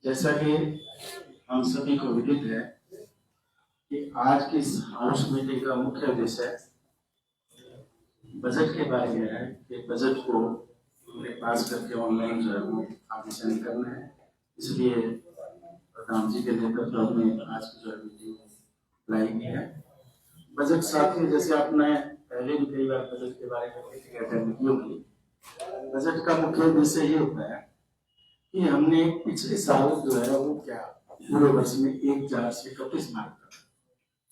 जैसा कि हम सभी को विदित है कि आज की इस हाउस मीटिंग का मुख्य उद्देश्य बजट के बारे में है कि बजट को हमने पास करके ऑनलाइन जो है वो आगे सेंड करना है। इसलिए प्रधान जी के नेतृत्व में आज की जो है मीटिंग लाई गई है। बजट साथ में जैसे आपने पहले भी कई बार बजट के बारे में अटेंड की होगी। बजट का मुख्य उद्देश्य ये होता है कि हमने पिछले साल जो है वो क्या पूरे वर्ष में 1,000 से 31 मार्क का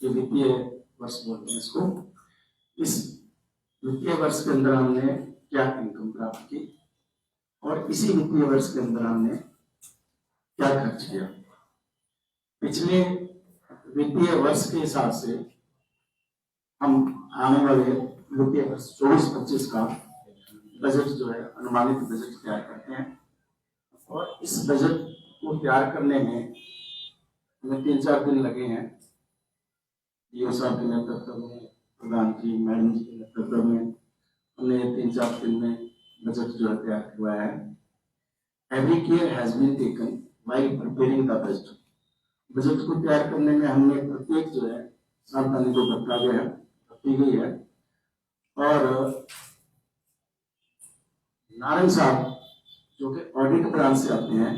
जो वित्तीय वर्ष बोलते हैं इसको, इस वित्तीय वर्ष के अंदर हमने क्या इनकम प्राप्त की और इसी वित्तीय वर्ष के अंदर हमने क्या खर्च किया। पिछले वित्तीय वर्ष के हिसाब से हम आने वाले वित्तीय वर्ष 24-25 का बजट जो है अनुमानित बजट तैयार करते हैं और इस बजट को तैयार करने में हमें 3-4 दिन लगे हैं। डीओ साहब के नेतृत्व में, प्रधान जी मैडम जी के नेतृत्व में हमने 3-4 दिन में बजट जो है तैयार करवाया है। Every care has been taken while preparing the budget. Budget को तैयार करने में हमने प्रत्येक जो है सावधानी को बरती गई है। और नारायण साहब जो कि ऑडिट ब्रांच से आते हैं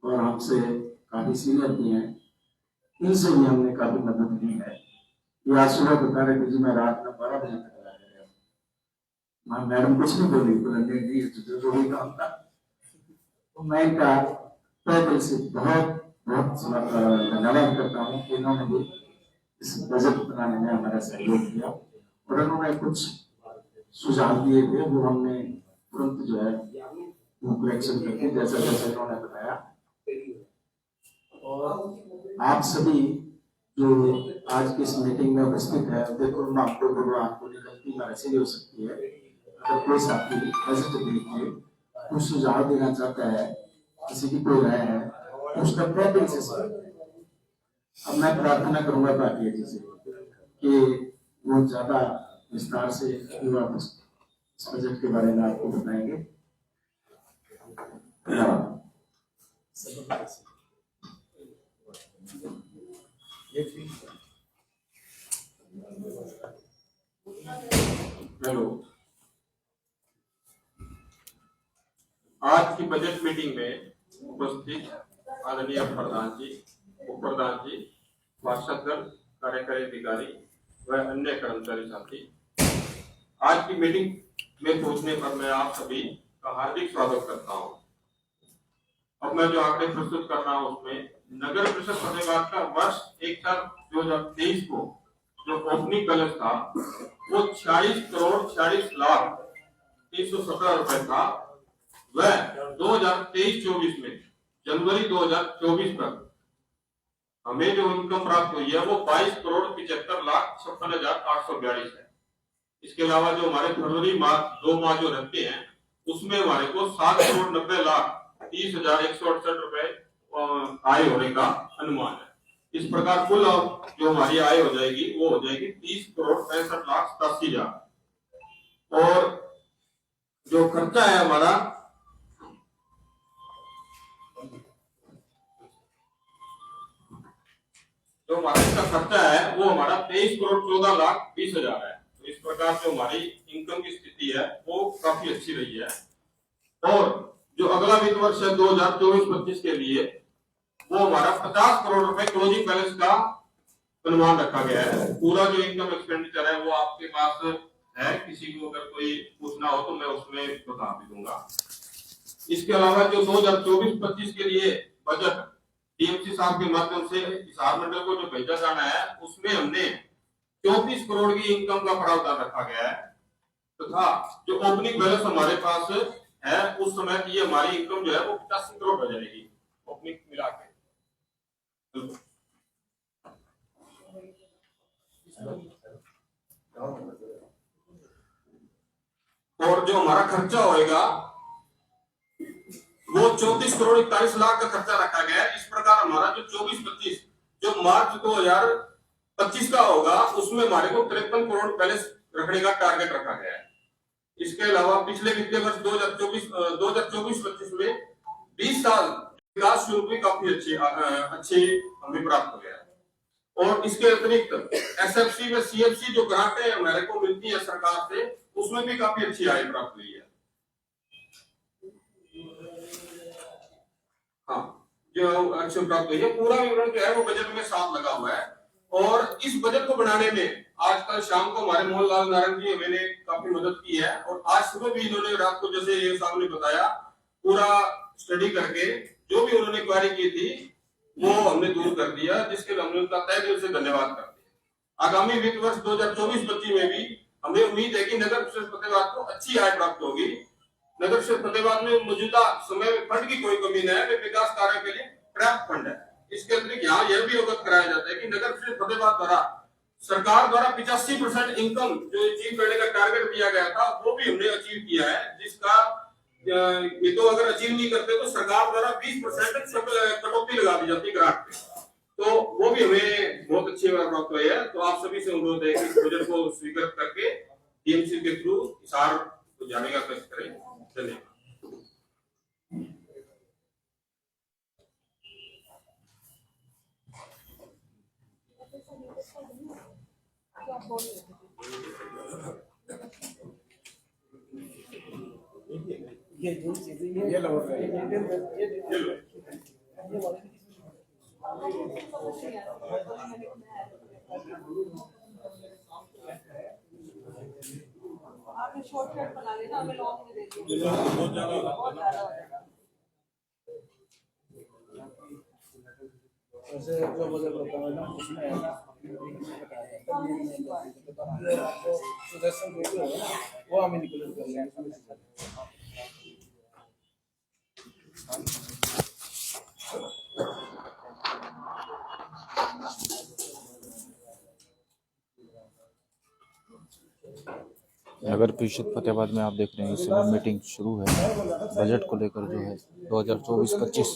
और हमसे काफी सीनियर भी हैं, इनसे भी हमने काफी मदद ली है। ये आज सुबह बता रहे थे जी मैं रात में 12 बजे तक लगा रहा, मैडम कुछ नहीं बोली, बोलेंगे जो भी काम था। तो मैं इनका तहे दिल से बहुत धन्यवाद करता हूँ कि इन्होंने भी इस बजट बनाने में हमारा सहयोग किया और उन्होंने कुछ सुझाव दिए थे वो हमने तुरंत जो है करेक्शन करके जैसा जैसा इन्होंने बताया। और आप सभी जो आज की इस मीटिंग में उपस्थित है, देखो आपको कोई गलती मेरे से हो सकती है। अगर कोई साथी बजट देख के कुछ सुझाव देना चाहता है, किसी की कोई राय है, तो उसका प्रॉब्लम से अब मैं प्रार्थना करूंगा पार्टी जी से कि वो ज्यादा विस्तार से इस बजट के बारे में आपको बताएंगे। हेलो, आज की बजट मीटिंग में उपस्थित आदरणीय प्रधान जी, उप प्रधान जी, पार्षदगण, कार्यकारी अधिकारी व अन्य कर्मचारी साथी, आज की मीटिंग में पहुंचने पर मैं आप सभी का हार्दिक स्वागत करता हूं। अब मैं जो आंकड़े प्रस्तुत कर रहा हूं उसमें नगर परिषद फतेहाबाद का वर्ष 1/4/2023 को जो ओपनिंग बैलेंस था वो 46,46,03,17 रुपए था। वह 2023-24 में जनवरी 2024 तक हमें जो इनकम प्राप्त हुई है वो 22,75,56,842 है। इसके अलावा जो हमारे फरवरी माह 2 माह जो रहते हैं उसमें हमारे को 7,90,30,168 रुपए आय होने का अनुमान है। इस प्रकार कुल जो हमारी आय हो जाएगी वो हो जाएगी 30,65,87,000। और जो खर्चा है हमारा जो हमारा इसका खर्चा है वो हमारा 23,14,20,000 है। तो इस प्रकार जो हमारी इनकम की स्थिति है वो काफी अच्छी रही है। और जो अगला वित्त वर्ष है 2024-25 के लिए वो हमारा 50 करोड़ रुपए क्लोजिंग बैलेंस का अनुमान रखा गया है। पूरा जो इनकम एक्सपेंडिचर है वो आपके पास है, किसी को अगर कोई पूछना हो तो मैं उसमें बता भी दूंगा। इसके अलावा जो 2024-25 के लिए बजट डीएमसी साहब के माध्यम से हिसाब मंडल को जो भेजा जाना है उसमें हमने 34 करोड़ की इनकम का प्रावधान रखा गया है तथा जो ओपनिंग बैलेंस हमारे पास है उस समय की हमारी इनकम जो है वो 85 करोड़ हो जाएगी ओपनिंग मिला के। और जो हमारा खर्चा होएगा वो 34,41,00,000 का खर्चा रखा गया है। इस प्रकार हमारा जो 24-25 जो मार्च 2025 का होगा उसमें हमारे को 53 करोड़ बैलेंस रखने का टारगेट रखा गया है। इसके अलावा पिछले वित्तीय वर्ष 2024-25 में 20 साल का शुल्क भी काफी अच्छे हमें प्राप्त हो गया है। और इसके अतिरिक्त एसएफसी व सीएफसी जो ग्रांटें हमारे को मिलती है सरकार से, उसमें भी काफी अच्छी आय प्राप्त हुई है। हाँ, जो अच्छे प्राप्त हुई है, पूरा विवरण जो है वो बजट में साथ लगा हुआ है। और इस बजट को बनाने में आज कल शाम को हमारे मोहनलाल नारायण जी मैंने काफी मदद की है, और आज सुबह भी इन्होंने रात को, जैसे ये सामने बताया, पूरा स्टडी करके जो भी उन्होंने क्वारी की थी वो हमने दूर कर दिया, जिसके लिए हमने उनका तहे दिल से धन्यवाद करते हैं। आगामी वित्त वर्ष 2024-25 में भी हमें उम्मीद है कि नगर परिषद फतेहाबाद को अच्छी आय प्राप्त होगी। नगर परिषद फतेहाबाद में मौजूदा समय में फंड की कोई कमी नहीं है, विकास कार्य के लिए पर्याप्त फंड है। इसके अतिरिक्त यहाँ यह भी अवगत कराया जाता है कि नगर परिषद फतेहाबाद द्वारा सरकार द्वारा 85% इनकम जो अचीव करने का टारगेट दिया गया था, वो भी हमने अचीव किया है, जिसका ये तो अगर अचीव नहीं करते तो सरकार द्वारा 20% कटौती लगा दी जाती ग्रांट पे, तो वो भी हमें बहुत अच्छी प्राप्त हुई है। तो आप सभी से अनुरोध है कि इस बजट को स्वीकृत करके टीएमसी के थ्रू हिसार को जाने का प्रयास करें। धन्यवाद। ये लो आपने शॉर्टकट बना लेना, हमें लॉन्ग में दे दीजिए, बहुत ज्यादा हो जाएगा। ऐसे जो बजट होता है ना, उसमें आपको सुदर्शन जो होगा ना, वो हमें निकल कर लेंगे। नगर परिषद फतेहाबाद में आप देख रहे हैं इस समय मीटिंग शुरू है। बजट को लेकर जो है 2024-25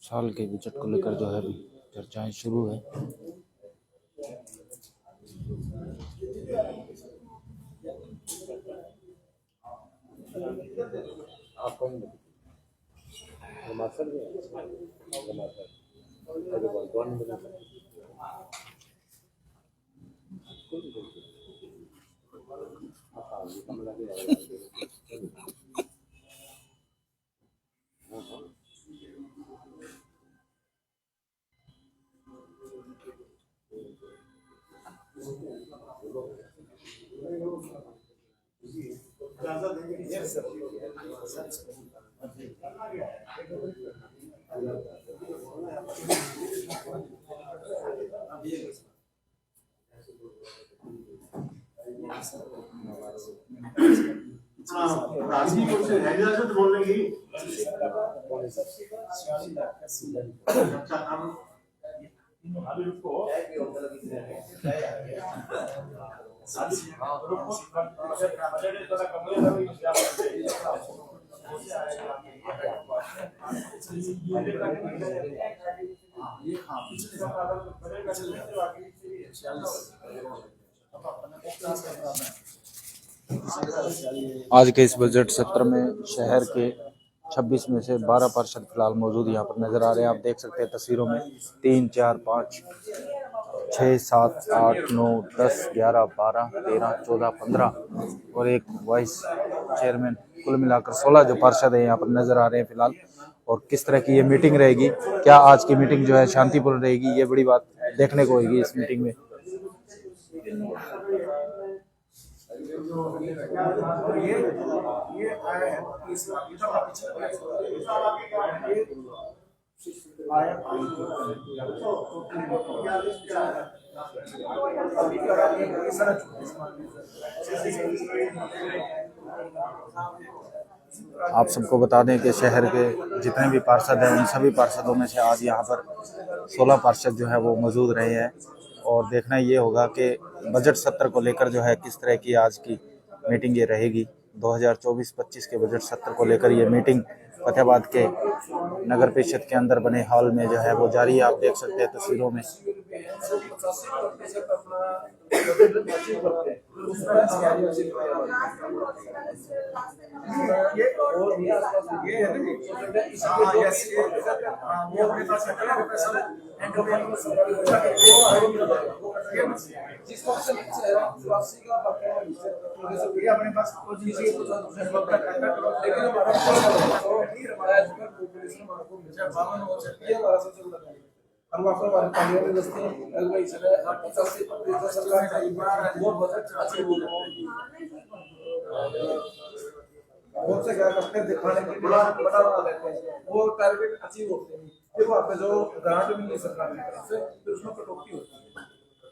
साल के बजट को लेकर जो है अभी चर्चाएं शुरू है। राजनीति से हैदराबाद तो बोलने की अच्छा हम अभी रुको आज के इस बजट सत्र में शहर के 26 में से 12 पार्षद फिलहाल मौजूद यहाँ पर नजर आ रहे हैं। आप देख सकते हैं तस्वीरों में 3, 4, 5, 6, 7, 8, 9, 10, 11, 12, 13, 14, 15 और एक वाइस चेयरमैन, कुल मिलाकर 16 जो पार्षद हैं यहाँ पर नजर आ रहे हैं फिलहाल। और किस तरह की ये मीटिंग रहेगी, क्या आज की मीटिंग जो है शांतिपूर्ण रहेगी, ये बड़ी बात देखने को होगी इस मीटिंग में। आप सबको बता दें कि शहर के जितने भी पार्षद हैं उन सभी पार्षदों में से आज यहाँ पर 16 पार्षद जो है वो मौजूद रहे हैं। और देखना ये होगा कि बजट सत्र को लेकर जो है किस तरह की आज की मीटिंग ये रहेगी। 2024-25 के बजट सत्र को लेकर ये मीटिंग फतेहाबाद के नगर परिषद के अंदर बने हॉल में जो है वो जारी है। आप देख सकते हैं तस्वीरों में 185% अपना बजट अचीव करते हैं, उसमें हमारी अच्छी ये और भी आसपास ये है ना वो अपने पास जिस वक्त स्वास्थ्य का अपने पास लेकिन हमारा सबसे बड़ा हम आपको हमारे में दस्ते हैं अगला इस 50 से 10 लाख का वो बजट अचीव हो गया बहुत से क्या करते हैं दिखाने के लिए बड़ा बना लेते हैं, वो टारगेट अचीव होते हैं, फिर वहाँ पे जो ग्रांट मिली सरकार की तरफ से फिर उसमें कटौती होती है,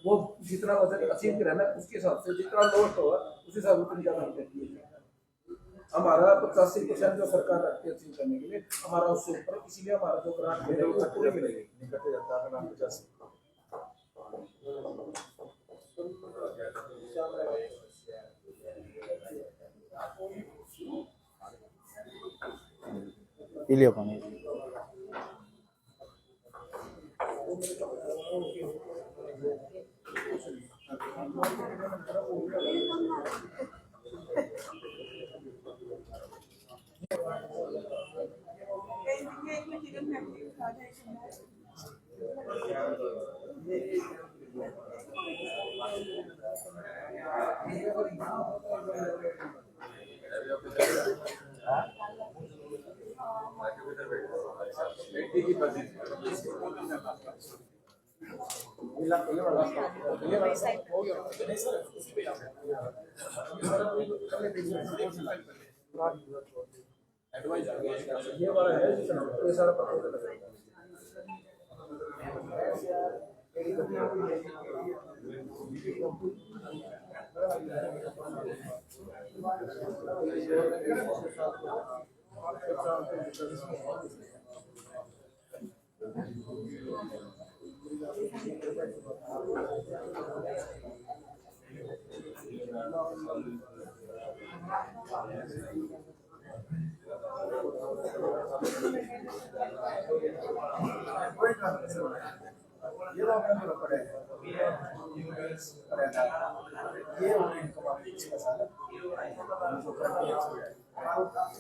वो जितना बजट अचीव रहना है उसके हिसाब से जितना लोड होगा उस हिसाब से उतनी ज्यादा देती है। हमारा 85% जो सरकार रखती है अचीव करने के लिए हमारा उससे ऊपर, इसीलिए हमारा जो ग्रांट मिलेगी वो पूरी मिलेगी, निकलते जाता है ग्रांट 85। पी लिया पानी। एडवाइस आ गया ये वाला है जितना ये सारा पता लगा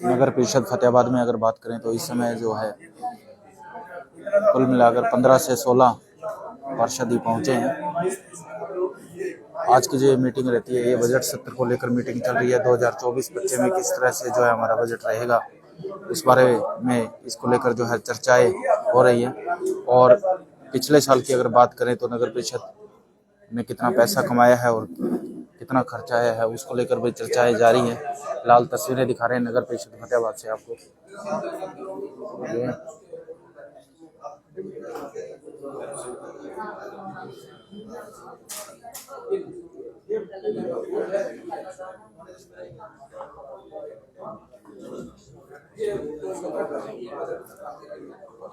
नगर परिषद फतेहाबाद में अगर बात करें तो इस समय जो है कुल मिलाकर 15 से 16 पार्षद ही पहुंचे हैं। आज की जो मीटिंग रहती है ये बजट सत्र को लेकर मीटिंग चल रही है। 2024-25 में किस तरह से जो है हमारा बजट रहेगा इस बारे में इसको लेकर जो है चर्चाएं हो रही है। और पिछले साल की अगर बात करें तो नगर परिषद ने कितना पैसा कमाया है और कितना खर्चा आया है उसको लेकर भी चर्चाएं जारी हैं। फिलहाल तस्वीरें दिखा रहे हैं नगर परिषद फतेहाबाद से आपको।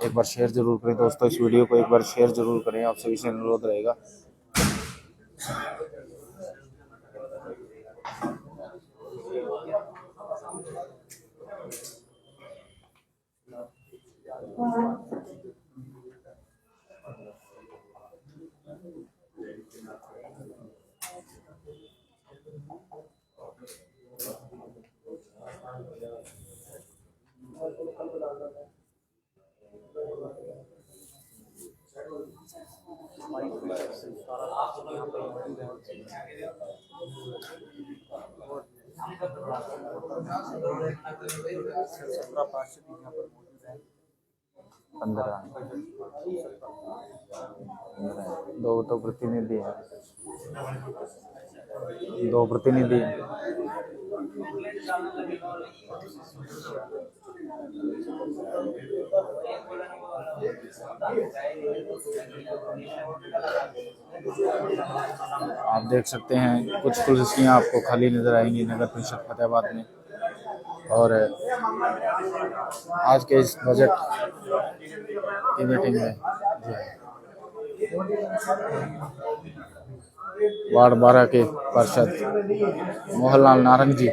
एक बार शेयर जरूर करें दोस्तों, इस वीडियो को एक बार शेयर जरूर करें, आप सभी से अनुरोध रहेगा। दो तो प्रतिनिधि हैं, 2 प्रतिनिधि हैं। आप देख सकते हैं कुछ कुर्सियां आपको खाली नजर आएंगी नगर परिषद फतेहाबाद में। और आज के इस बजट की मीटिंग में वार्ड 12 के पार्षद मोहनलाल नारंग जी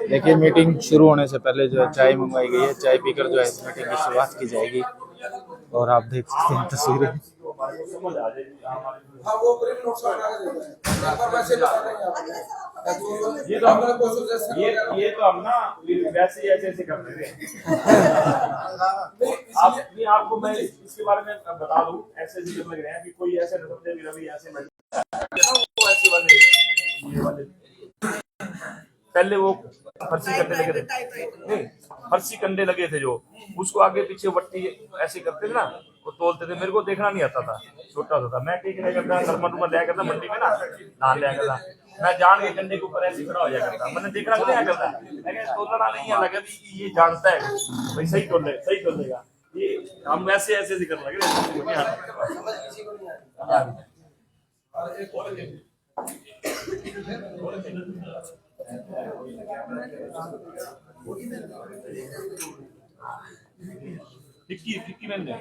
देखिए मीटिंग शुरू होने से पहले जो है चाय मंगवाई गई है, चाय पीकर जो है इस मीटिंग की शुरुआत की जाएगी। और आप देख सकते हैं तस्वीरें। हाँ वो प्रिंट नोट्स बना के देते हैं पर वैसे बता देंगे आपको ये तो हमारा कोई सजेशन ये तो हम ना वैसे ही ऐसे करते थे। आपको मैं इसके बारे में बता दूं, ऐसे लग रहे हैं कि कोई ऐसे न समझे रवि ऐसे ऐसे वाले पहले वो फर्सी कंडे लगे थे, नहीं फर्सी कंडे लगे थे जो उसको आगे पीछे वट्टी ऐसे करते थे ना, वो तोलते थे। मेरे को देखना नहीं आता था, छोटा होता था मैं, ठीक है करता नरमा लिया करता मंडी में ना, धान लिया करता मैं, जान के कंडे के ऊपर ऐसे खड़ा हो जाया करता। मैंने देखना क्या करता है, तोलना नहीं है, लगा ये जानता है भाई सही तोलेगा, ये हम वैसे ऐसे कर लगे। टिक्की मैंने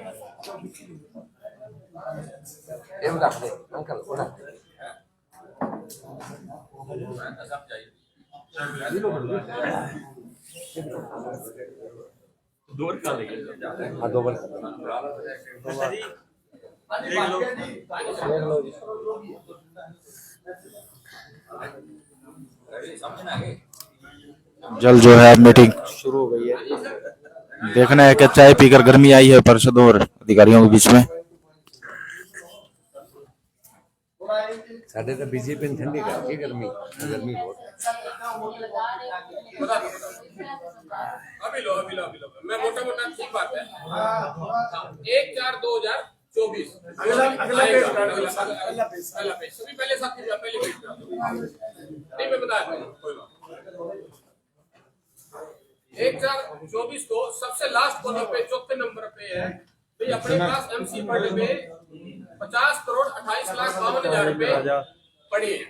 अंकल दो का लेंगे, हाँ दो बार देख लो जल जो है मीटिंग शुरू हो गई है। देखना है कि चाय पीकर गर्मी आई है पार्षदों और अधिकारियों के बीच में। साढ़े तो बीजेपी ने ठंडी कर दी, गर्मी बहुत अभी लो मैं मोटा ठीक बात है। 1/4/2024 अगला पेज सभी पहले साथ पहले पेज नहीं मैं बता दूं कोई बात। 1/4/24 को सबसे लास्ट कॉलम पे चौथे नंबर पे है भाई अपने पास एमसी पर पे 50,28,52,000 रुपए पड़े हैं।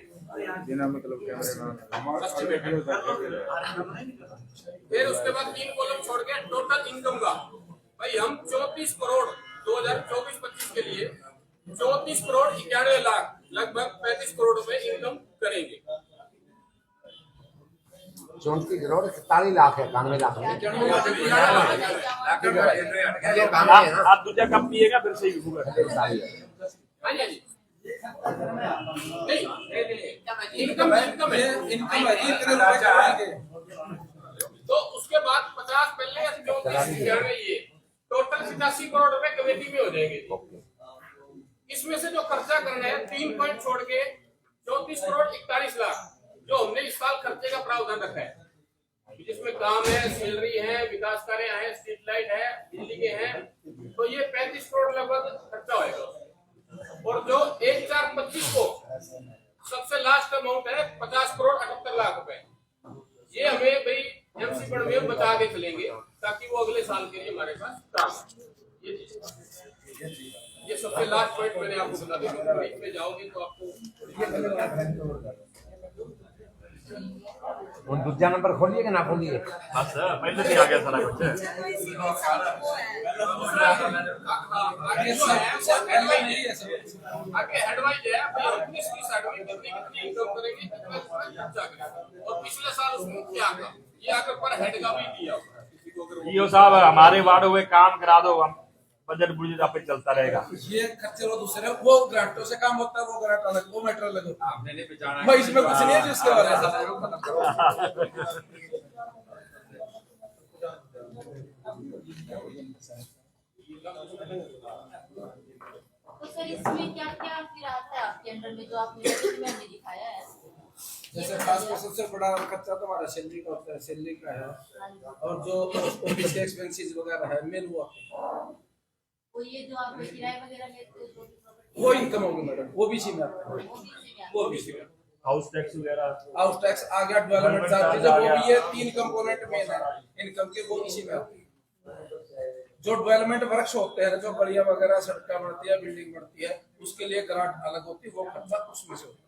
फिर उसके बाद 3 कॉलम छोड़ के टोटल इनकम का भाई हम 34 करोड़ 2024-25 के लिए 34 करोड़ 91 लाख लगभग 35 करोड़ रुपए इनकम करेंगे। 34 करोड़ 41 लाख है, 91 लाख आप दूसरा कब पिएगा फिर सही होगा। इनकम तो उसके बाद 50 पहले 34 ये टोटल 87 करोड़ रुपए कमेटी में हो जाएंगे। इसमें से जो खर्चा करना है 3 पॉइंट छोड़ के 34 करोड़ 41 लाख जो हमने इस साल खर्चे का प्रावधान रखा है, जिसमें काम है, सैलरी है, विकास कार्य है, स्ट्रीट लाइट है, बिजली के हैं, तो ये 35 करोड़ लगभग खर्चा होगा। और जो 1/4/25 को सबसे लास्ट अमाउंट है 50 करोड़ 78 लाख रुपए, ये हमें भाई एमसी पर में बता के चलेंगे ताकि वो अगले साल के लिए हमारे पास काम। ये सबसे लास्ट पॉइंट मैंने आपको बता दिया। बीच में जाओगे तो आपको और दूसरा नंबर खोलिए कि ना खोलिए, बस पहले से आ गया सारा कुछ। आगे एडवाइस है किसकी साइड में कितनी इनकम करेंगे, कितना खर्चा करेंगे और पिछले साल उसमें क्या था, ये आगे पर हेड का भी दिया होगा। ईओ साहब हमारे वार्डों में काम करा दो, हम बजट बुजट आप पे चलता रहेगा। ये खर्चे वो दूसरे वो ग्रांटों से काम होता है, वो ग्रांट अलग, वो मैटर अलग होता है। आपने नहीं पहचाना भाई, इसमें कुछ नहीं है जिसके बारे में तो सर इसमें क्या क्या फिर आता है आपके अंडर में जो आपने दिखाया है? जैसे खासकर सबसे बड़ा खर्चा तो हमारा सैलरी का होता है, सैलरी का है, और जो ऑफिस के एक्सपेंसेस वगैरह है मेन वो आते हैं। वो ये जो आप किराए वगैरह लेते हो तो वो इनकम होगी मैडम, वो भी इसी में आता है, वो भी इसी में। हाउस टैक्स वगैरह, हाउस टैक्स आ गया, डेवलपमेंट चार्जेज वो भी ये 3 कंपोनेंट मेन है इनकम के, वो इसी में आती है। जो डेवलपमेंट वर्क्स होते हैं, जो गलियां वगैरह सड़कें बढ़ती है, बिल्डिंग बढ़ती है, उसके लिए ग्रांट अलग होती है, वो खर्चा उसमें से होता है।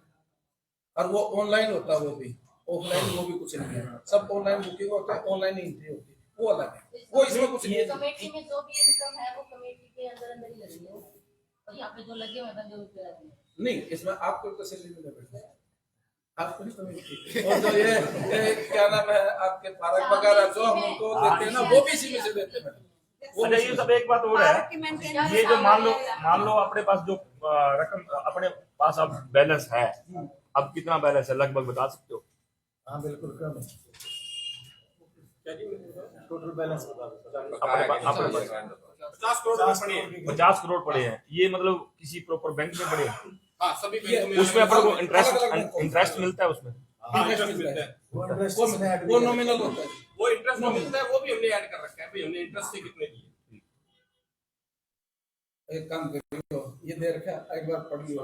और वो ऑनलाइन होता है, वो भी ऑफलाइन वो भी कुछ नहीं है, सब ऑनलाइन बुकिंग होता है, ऑनलाइन एंट्री होती है, वो अलग है, वो इसमें कुछ नहीं है। कमेटी में जो भी इनकम है वो कमेटी के अंदर अंदर ही लगी है, और यहाँ पे जो लगे हुए बंदे उनके लगे हैं। नहीं, इसमें आपको तो सैलरी मिल रही है, आपको नहीं कमेटी। और जो ये क्या नाम है आपके पार्क वगैरह जो हम उनको देते हैं ना, वो भी इसी में से देते हैं। अच्छा ये सब एक बात और है, ये जो मान लो अपने पास जो रकम अपने पास अब बैलेंस है, अब कितना बैलेंस है लगभग बता सकते हो? हाँ बिल्कुल, कम है। टोटल बैलेंस अपने पास 50 करोड़ पड़े हैं। ये मतलब किसी प्रॉपर बैंक में पड़े हैं? हाँ, सभी बैंकों में उसमें अपन को इंटरेस्ट मिलता है उसमें? इंटरेस्ट मिलता है, वो नॉमिनल होता है, वो इंटरेस्ट मिलता है, वो भी हमने ऐड कर रखा है भाई, हमने इंटरेस्ट से कितने दिए। एक काम करियो, ये दे रखा एक बार पढ़ लियो,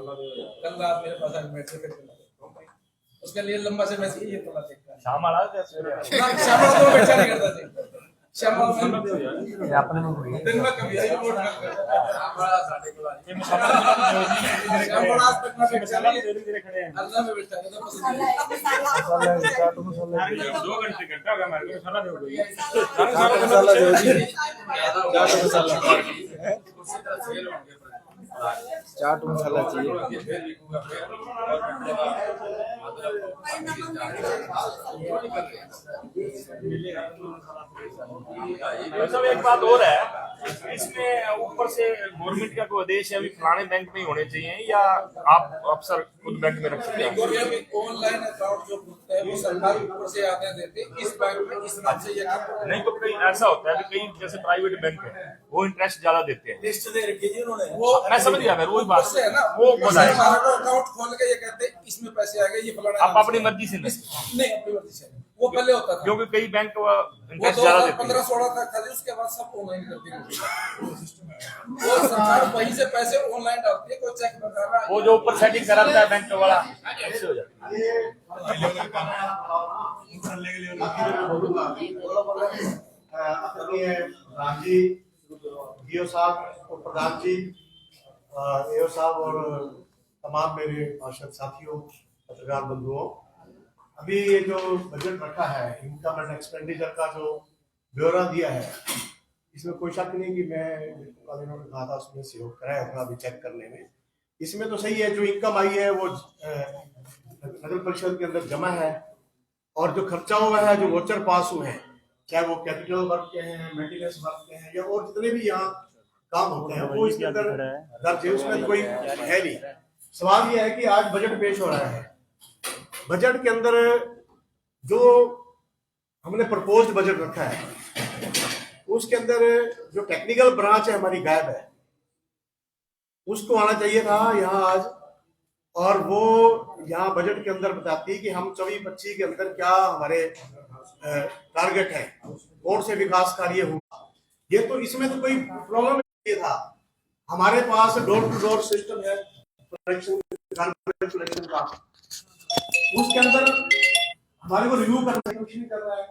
कल रात मेरे पास आके मैसेज कर देना, उसके लिए लंबा से मैसेज ये पता चलता शाम वाला श्यामा तो बैठा नहीं करता थे, श्यामा में दिन में कभी आई रिपोर्ट कर बड़ा साढ़े को आज श्यामा आज तक में बैठा नहीं, अल्लाह में बैठा है, तो मसाला 2 घंटे घंटा हो गया हमारे को, मसाला दे दो, चाट मसाला चाहिए। सब एक बात और है, इसमें ऊपर से गवर्नमेंट का कोई आदेश है अभी फलाने बैंक में ही होने चाहिए, या आप अफसर खुद बैंक में रख सकते हैं? ऑनलाइन अकाउंट जो खुलता है वो सरकार ऊपर से आदेश देते हैं, इस बैंक में इस नाम से ये काम। नहीं तो कहीं ऐसा होता है कि कहीं जैसे प्राइवेट बैंक है वो इंटरेस्ट ज्यादा देते हैं, लिस्ट दे रखी है उन्होंने, वो मैं समझ गया, मैं वही बात से है ना, वो बोला है अकाउंट खोल के ये कहते हैं इसमें पैसे आ गए, ये फलाना आप अपनी मर्जी से नहीं, अपनी मर्जी से वो पहले होता था, क्योंकि कई बैंक वो इंटरेस्ट ज्यादा देते हैं। 15-16 तक था, उसके बाद सब ऑनलाइन करती है, वो सरकार वहीं से पैसे ऑनलाइन डालती है, कोई चेक वगैरह वो जो ऊपर सेटिंग कराता है बैंक वाला ऐसे हो जाता है। रामजी डीओ साहब और प्रधान जी, एओ साहब और तमाम मेरे पार्षद साथियों, पत्रकार बंधुओं, अभी ये जो बजट रखा है, इनकम एंड एक्सपेंडिचर का जो ब्यौरा दिया है, इसमें कोई शक नहीं कि मैं इन्होंने कहा था उसमें सहयोग कराया था अभी चेक करने में। इसमें तो सही है, जो इनकम आई है वो नगर परिषद के अंदर जमा है, और जो खर्चा हुआ है, जो वोचर पास हुए हैं, चाहे वो कैपिटल वर्क के हैं, मेंटेनेंस वर्क के हैं, या और जितने भी यहाँ काम होते हैं, वो इसके अंदर दर्ज है, उसमें कोई है नहीं। सवाल ये है कि आज बजट पेश हो रहा है, बजट के अंदर जो हमने प्रपोज्ड बजट रखा है उसके अंदर जो टेक्निकल ब्रांच है हमारी गायब है, उसको आना चाहिए था यहाँ आज, और वो यहाँ बजट के अंदर बताती है कि हम 24-25 के अंदर क्या हमारे टारगेट है, और से विकास कार्य हुआ। ये तो इसमें तो कोई प्रॉब्लम नहीं था, हमारे पास डोर टू डोर सिस्टम है कलेक्शन का, उसके अंदर हमारे को रिव्यू करना कुछ नहीं कर रहा है।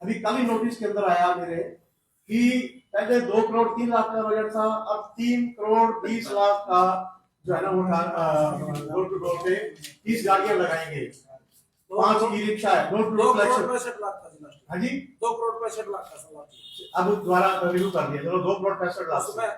अभी कल ही नोटिस के अंदर आया मेरे कि पहले 2 करोड़ 3 लाख का बजट था, अब 3 करोड़ 20 लाख का जो है ना वो डोर टू डोर पे 30 गाड़ियां लगाएंगे, 5 ई रिक्शा है, डोर टू डोर 65 लाख था। हाँ जी, 2 करोड़ 65 लाख का सवाल, अब दोबारा रिव्यू कर दिया, चलो 2 करोड़ 65 लाख, उसमें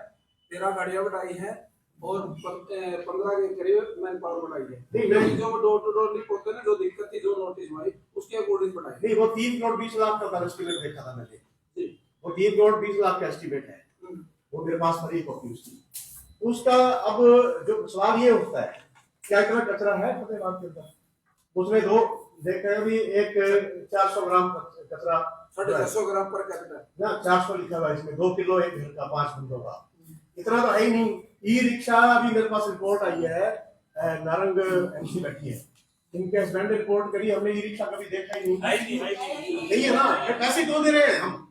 13 गाड़ियां बढ़ाई है और 15 के करीब मैन पावर बढ़ाई है। नहीं, जो डोर टू डोर नहीं होते ना, जो दिक्कत थी, जो नोटिस हुई उसके अकॉर्डिंग बढ़ाई नहीं, वो 3 करोड़ 20 लाख का एस्टिमेट देखा था मैंने, वो 3 करोड़ 20 लाख का एस्टिमेट है, वो मेरे पास पड़ी कॉपी उसकी। उसका अब जो सवाल ये उठता है, क्या क्या कचरा है फतेहाबाद के अंदर, उसमें 2 देख रहे अभी एक 400 ग्राम कचरा, 650 ग्राम पर कैपिटल ना 400 लिखा हुआ है इसमें, 2 किलो एक घर का 5 बंदों का, इतना तो है ही नहीं। ई रिक्शा अभी मेरे पास रिपोर्ट आई है, नारंग एमसी बैठी है, इनके हस्बैंड ने रिपोर्ट करी, हमने ई रिक्शा कभी देखा ही नहीं। नहीं नहीं है ना, ये पैसे क्यों दे रहे हैं हम?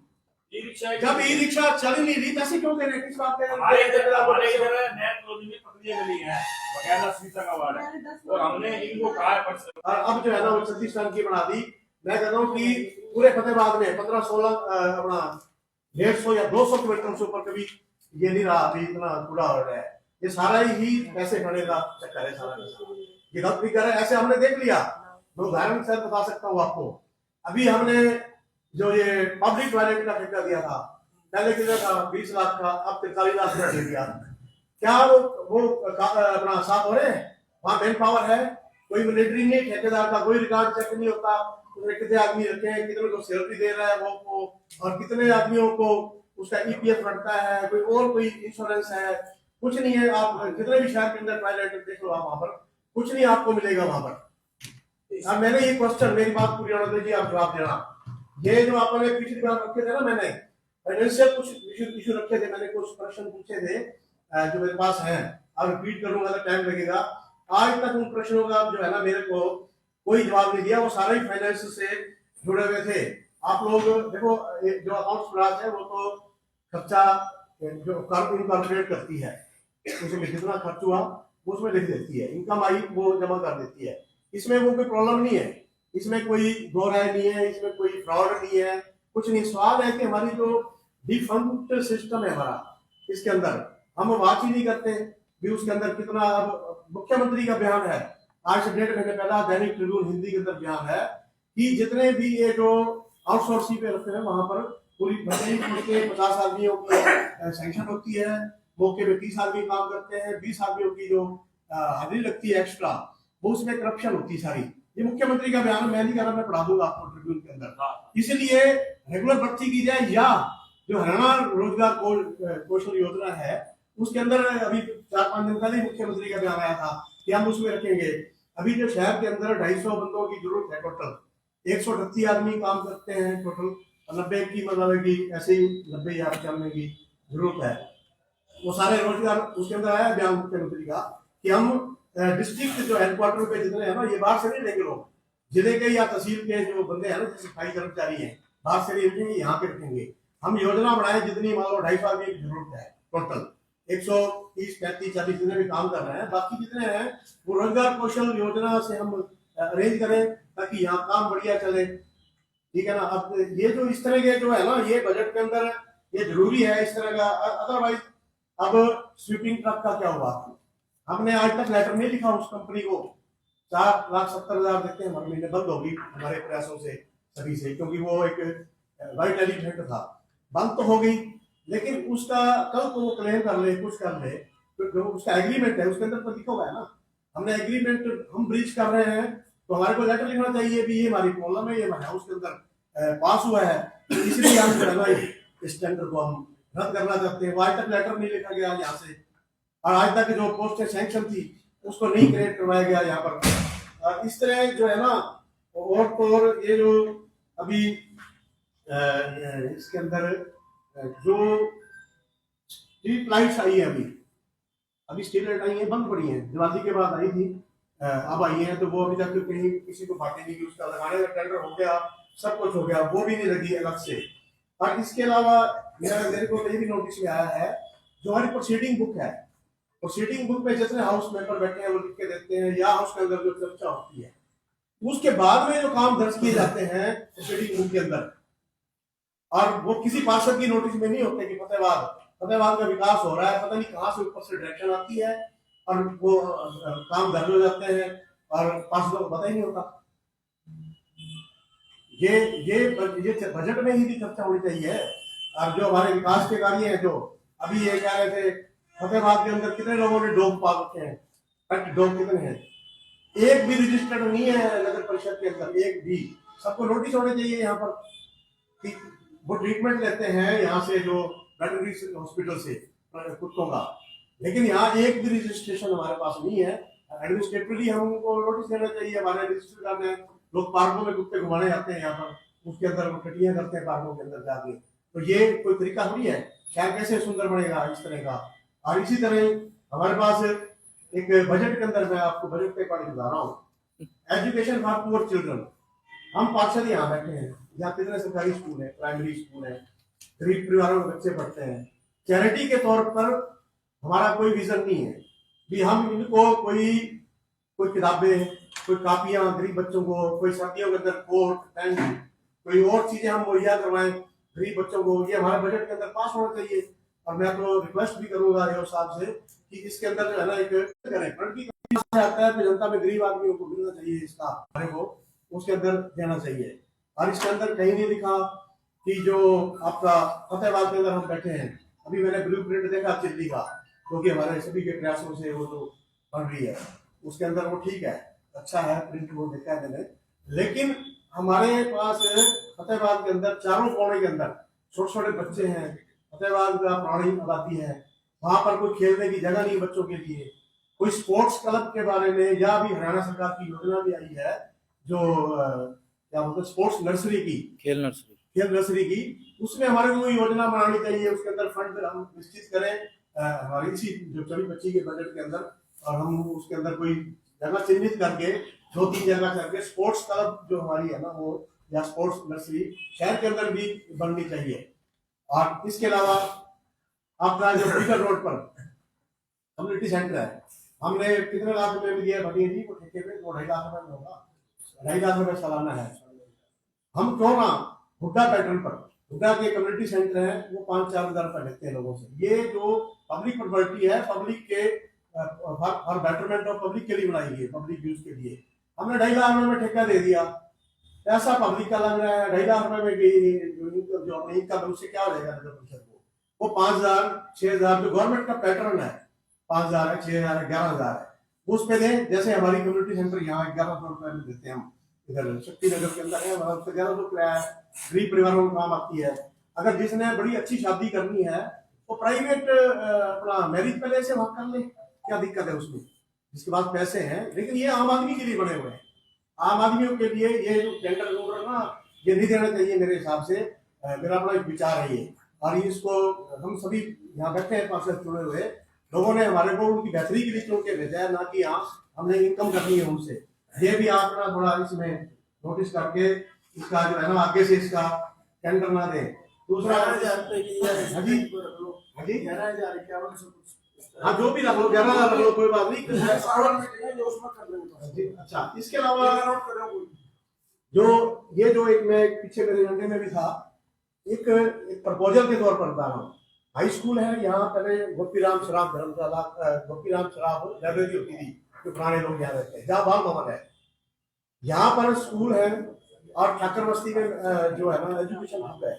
ई रिक्शा जब ई रिक्शा चल ही नहीं रही, पैसे क्यों दे रहे हैं? किस बात पे? हमारे इधर नया कॉलोनी में पतली गली है, बकायदा सीता का वार्ड है, और हमने इनको कहा है और अब जो है ना वो 36 टन की बना दी। मैं कहता हूँ कि पूरे फतेहाबाद में 15-16 अपना 150 या 200 किलोमीटर से ऊपर कभी ये नहीं रहा अभी इतना कूड़ा हो रहा है। ये सारा ही पैसे खाने का चक्कर है, सारा ये गलत भी कर रहे हैं। ऐसे हमने देख लिया, मैं उदाहरण से बता सकता हूँ आपको। अभी हमने जो ये पब्लिक टॉयलेट का ठेका दिया था, पहले कितना था 20 लाख का, अब 43 लाख का दे दिया। क्या वो अपना साथ हो रहे हैं? वहाँ मैन पावर है, कोई मिलिट्री नहीं, ठेकेदार का कोई रिकॉर्ड चेक नहीं होता, उसने कितने आदमी रखे हैं, कितने को सैलरी दे रहा है वो, और कितने आदमियों को उसका ईपीएफ बढ़ता है, कोई और कोई इंश्योरेंस है, कुछ नहीं है। आप जितने भी शहर के अंदर टॉयलेट देख लो, आप वहां पर कुछ नहीं आपको मिलेगा वहां पर। अब मैंने ये क्वेश्चन, मेरी बात पूरी होने दीजिए, आप जवाब देना। ये जो आपने पिछली बार रखे थे ना, मैंने फाइनेंशियल कुछ इशू रखे थे, मैंने कुछ प्रश्न पूछे थे जो मेरे पास हैं, अब रिपीट करूंगा तो टाइम लगेगा। आज तक उन प्रश्नों का जो है ना मेरे को कोई जवाब नहीं दिया, वो सारे ही फाइनेंस से जुड़े हुए थे। आप लोग देखो, जो अकाउंट्स ब्रांच है वो तो खर्चा जो इनकॉर्पोरेट करती है, उसमें कितना खर्च हुआ उसमें लिख देती है, इनकम आई वो जमा कर देती है। इसमें वो कोई प्रॉब्लम नहीं है, इसमें कोई दो राय नहीं है, इसमें कोई फ्रॉड नहीं है, कुछ नहीं। सवाल है कि हमारी जो डिफंक्ट सिस्टम है हमारा, इसके अंदर हम बात ही नहीं करते भी उसके अंदर कितना। अब मुख्यमंत्री का बयान है, आज से 1.5 महीने पहला दैनिक ट्रिब्यून हिंदी के अंदर बयान है कि जितने भी ये जो आउटसोर्सिंग पे रखते हैं वहां पर पूरी भर्ती के 50 आदमियों की सैंक्शन होती है, मौके पे 30 आदमी काम करते हैं, 20 आदमियों की जो हाजिरी लगती है एक्स्ट्रा, वो उसमें करप्शन होती है सारी। ये मुख्यमंत्री का बयान, मैं नहीं कह रहा, मैं पढ़ा दूंगा आपको ट्रिब्यून के अंदर। इसलिए रेगुलर भर्ती की जाए, या जो हरियाणा रोजगार कौशल योजना है उसके अंदर अभी 4-5 दिन पहले मुख्यमंत्री का बयान आया था कि हम उसमें रखेंगे। अभी जो शहर के अंदर 250 बंदों की जरूरत है, टोटल 138 आदमी काम करते हैं टोटल, 90 की मतलब की ऐसे ही 90,000 की जरूरत है। वो सारे रोजगार उसके अंदर आया बयान मुख्यमंत्री का कि हम डिस्ट्रिक्ट जो हेडक्वार्टर पे जितने हैं ना, ये बाहर से नहीं लेंगे लोग, जिले के या तहसील के जो बंदे हैं ना, जैसे सफाई कर्मचारी हैं, बाहर से नहीं रखेंगे, यहाँ पे रखेंगे। हम योजना बनाए जितनी मान लो 250 आदमी की जरूरत है टोटल, 130, 35, 40 जितने भी काम कर रहे हैं, बाकी जितने हैं वो रोजगार कौशल योजना से हम अरेंज करें ताकि यहाँ काम बढ़िया चले, ठीक है ना। अब ये जो इस तरह के जो है ना, ये बजट के अंदर ये जरूरी है इस तरह का। अदरवाइज अब स्वीपिंग ट्रक का क्या हुआ, हमने आज तक लेटर नहीं लिखा उस कंपनी को, 4,70,000 देते हैं हर महीने, बंद होगी हमारे प्रयासों से सभी से, क्योंकि वो एक वाइट एलिफेंट था, बंद तो हो गई, लेकिन उसका कल को वो क्लेम कर ले, कुछ कर ले, तो जो उसका एग्रीमेंट है उसके अंदर तो लिखा हुआ है ना, हमने एग्रीमेंट हम ब्रीच कर रहे हैं तो हमारे को लेटर लिखना चाहिए भी ये हमारी प्रॉब्लम है, ये है उसके अंदर पास हुआ है, इसलिए हम जो है ना इस टेंडर को हम रद्द करना चाहते हैं। वो आज तक लेटर नहीं लिखा गया यहाँ से, और आज तक जो पोस्ट सैंक्शन थी उसको नहीं क्रिएट करवाया गया यहाँ पर। इस तरह जो है ना, और तो और ये जो अभी इसके अंदर जो स्ट्रीट लाइट्स आई है, अभी स्ट्रीट लाइट आई है, बंद पड़ी है, दिवाली के बाद आई थी, अब आई है, तो वो अभी तक कहीं किसी को बाकी नहीं की, उसका लगाने का टेंडर हो गया, सब कुछ हो गया, वो भी नहीं लगी अलग से। और इसके अलावा मेरे को ये भी नोटिस में आया है, जो हमारी प्रोसीडिंग बुक है, प्रोसीडिंग बुक में जितने हाउस मेंबर बैठे हैं वो लिख के देते हैं, या हाउस के अंदर जो चर्चा होती है उसके बाद में जो काम दर्ज किए जाते हैं प्रोसीडिंग बुक के अंदर, और वो किसी पार्षद की नोटिस में नहीं होते कि फतेहाबाद का विकास हो रहा है, पता नहीं कहाँ से ऊपर से डायरेक्शन आती है और वो काम दर्ज हो जाते हैं और पार्षदों को पता ही नहीं होता। ये बजट में ही भी चर्चा होनी चाहिए। और जो हमारे विकास के कार्य हैं, जो अभी ये कह रहे थे फतेहाबाद के अंदर कितने लोगों ने डॉग पाल रखे हैं, पेट डॉग कितने हैं, एक भी रजिस्टर्ड नहीं है नगर परिषद के अंदर, एक भी। सबको नोटिस होने चाहिए यहाँ पर कि वो ट्रीटमेंट लेते हैं यहाँ से जो वेटरनरी हॉस्पिटल से कुत्तों का, लेकिन यहाँ एक भी रजिस्ट्रेशन हमारे पास नहीं है। एडमिनिस्ट्रेटिवली हमको नोटिस देना चाहिए, हमारे रजिस्टर करने, लोग पार्कों में कुत्ते घुमाने जाते हैं यहाँ पर, उसके अंदर वो टटियां करते हैं पार्कों के अंदर जाके, तो ये कोई तरीका थोड़ी है। शहर कैसे सुंदर बनेगा इस तरह का। और इसी तरह हमारे पास एक बजट के अंदर, मैं आपको बजट के अकॉर्डिंग बता रहा हूँ, एजुकेशन फॉर पुअर चिल्ड्रन। हम पार्षद यहाँ बैठे हैं, यहाँ कितने सरकारी स्कूल है, प्राइमरी स्कूल है, गरीब परिवारों में बच्चे पढ़ते हैं। चैरिटी के तौर पर हमारा कोई विजन नहीं है कि हम इनको कोई किताबें, कोई कापियां गरीब बच्चों को, कोई सर्दियों के अंदर कोट पैंट, कोई और चीजें हम मुहैया करवाएं गरीब बच्चों को। ये हमारे बजट के अंदर पास होना चाहिए। और मैं तो रिक्वेस्ट भी करूंगा एओ साहब से कि इसके अंदर जो है ना एक करें, फंड से आता है तो जनता में गरीब आदमियों को मिलना चाहिए, इसका हमारे को उसके अंदर देना चाहिए। और इसके अंदर कहीं नहीं लिखा कि जो आपका फतेहाबाद के अंदर हम बैठे हैं, अभी मैंने ब्लू प्रिंट देखा चिल्ली का, क्योंकि हमारे सभी के प्रयासों से वो जो बन रही है उसके अंदर वो ठीक है, अच्छा है, प्रिंट वो देखा है मैंने। लेकिन हमारे पास फतेहाबाद के अंदर चारों कोने के अंदर छोटे छोटे बच्चे हैं, फतेहाबाद का पुरानी आबादी है, वहां पर कोई खेलने की जगह नहीं बच्चों के लिए। कोई स्पोर्ट्स क्लब के बारे में, या अभी हरियाणा सरकार की योजना भी आई है जो क्या बोलते हैं स्पोर्ट्स नर्सरी की, खेल नर्सरी की, उसमें हमारे को योजना बनानी चाहिए। उसके अंदर फंड हम निश्चित करें हमारी इसी जो 24-25 के बजट के अंदर, और हम उसके अंदर कोई जगह चिन्हित करके 2-3 जगह करके स्पोर्ट्स क्लब जो हमारी है ना वो, या स्पोर्ट्स नर्सरी शहर के अंदर भी बननी चाहिए। और इसके अलावा आपका जो स्पीकर रोड पर कम्युनिटी सेंटर है, हमने कितने लाख रुपए में दिया भटिया जी को ठेके पे, वो 2.5 लाख रुपए में होगा, 2.5 लाख रुपए सालाना है। हम क्यों ना हुड्डा पैटर्न पर, हुड्डा के कम्युनिटी सेंटर है वो 5-4 हजार रुपए लेते हैं लोगों से। ये जो पब्लिक प्रॉपर्टी है, पब्लिक के फॉर बेटरमेंट ऑफ पब्लिक के लिए बनाई गई है, पब्लिक यूज के लिए। हमने 2.5 लाख रुपए में ठेका दे दिया, ऐसा पब्लिक का लग रहा है 2.5 लाख रुपए में जो अपनी इनकम उससे क्या हो जाएगा, वो 5,000-6,000 जो गवर्नमेंट का पैटर्न है, 5,000 है, 6,000 है, 11,000 है, उस पे दें। जैसे हमारी कम्युनिटी सेंटर यहाँ 1100 रुपए में देते हैं हम, इधर शक्ति नगर के अंदर है, हमारा 1100 किराया है, गरीब परिवारों को काम आती है। अगर जिसने बड़ी अच्छी शादी करनी है वो प्राइवेट अपना मैरिज पैलेस से वहां कर ले, क्या दिक्कत है उसमें, जिसके पास पैसे हैं। लेकिन ये आम आदमी के लिए बने हुए हैं, आम आदमियों के लिए ये जो टेंडर वोडर ना, ये नहीं देना चाहिए मेरे हिसाब से। मेरा अपना एक विचार है ये, और इसको हम सभी यहाँ बैठे हैं 5 से जुड़े हुए लोगों ने हमारे को उनकी बेहतरी के लिए चुन के भेजा है, ना कि यहाँ हमने इनकम करनी है उनसे। ये भी आप ना थोड़ा इसमें नोटिस करके इसका जो है ना आगे से इसका टेंडर ना दें। दूसरा हाँ जो भी रख लो, 11,000 रख लो, कोई बात नहीं। अच्छा, इसके अलावा जो ये जो एक मैं पीछे मेरे एजेंडे में भी था, एक प्रपोजल के तौर पर बता रहा हूँ। हाई स्कूल है यहाँ, पहले गोपीराम शराब धर्मशाला, गोपीराम शराब लाइब्रेरी होती थी, जो पुराने लोग यहाँ रहते हैं, जहाँ बाल भवन है, यहाँ पर स्कूल है। और ठाकर बस्ती में जो है ना एजुकेशन हब है,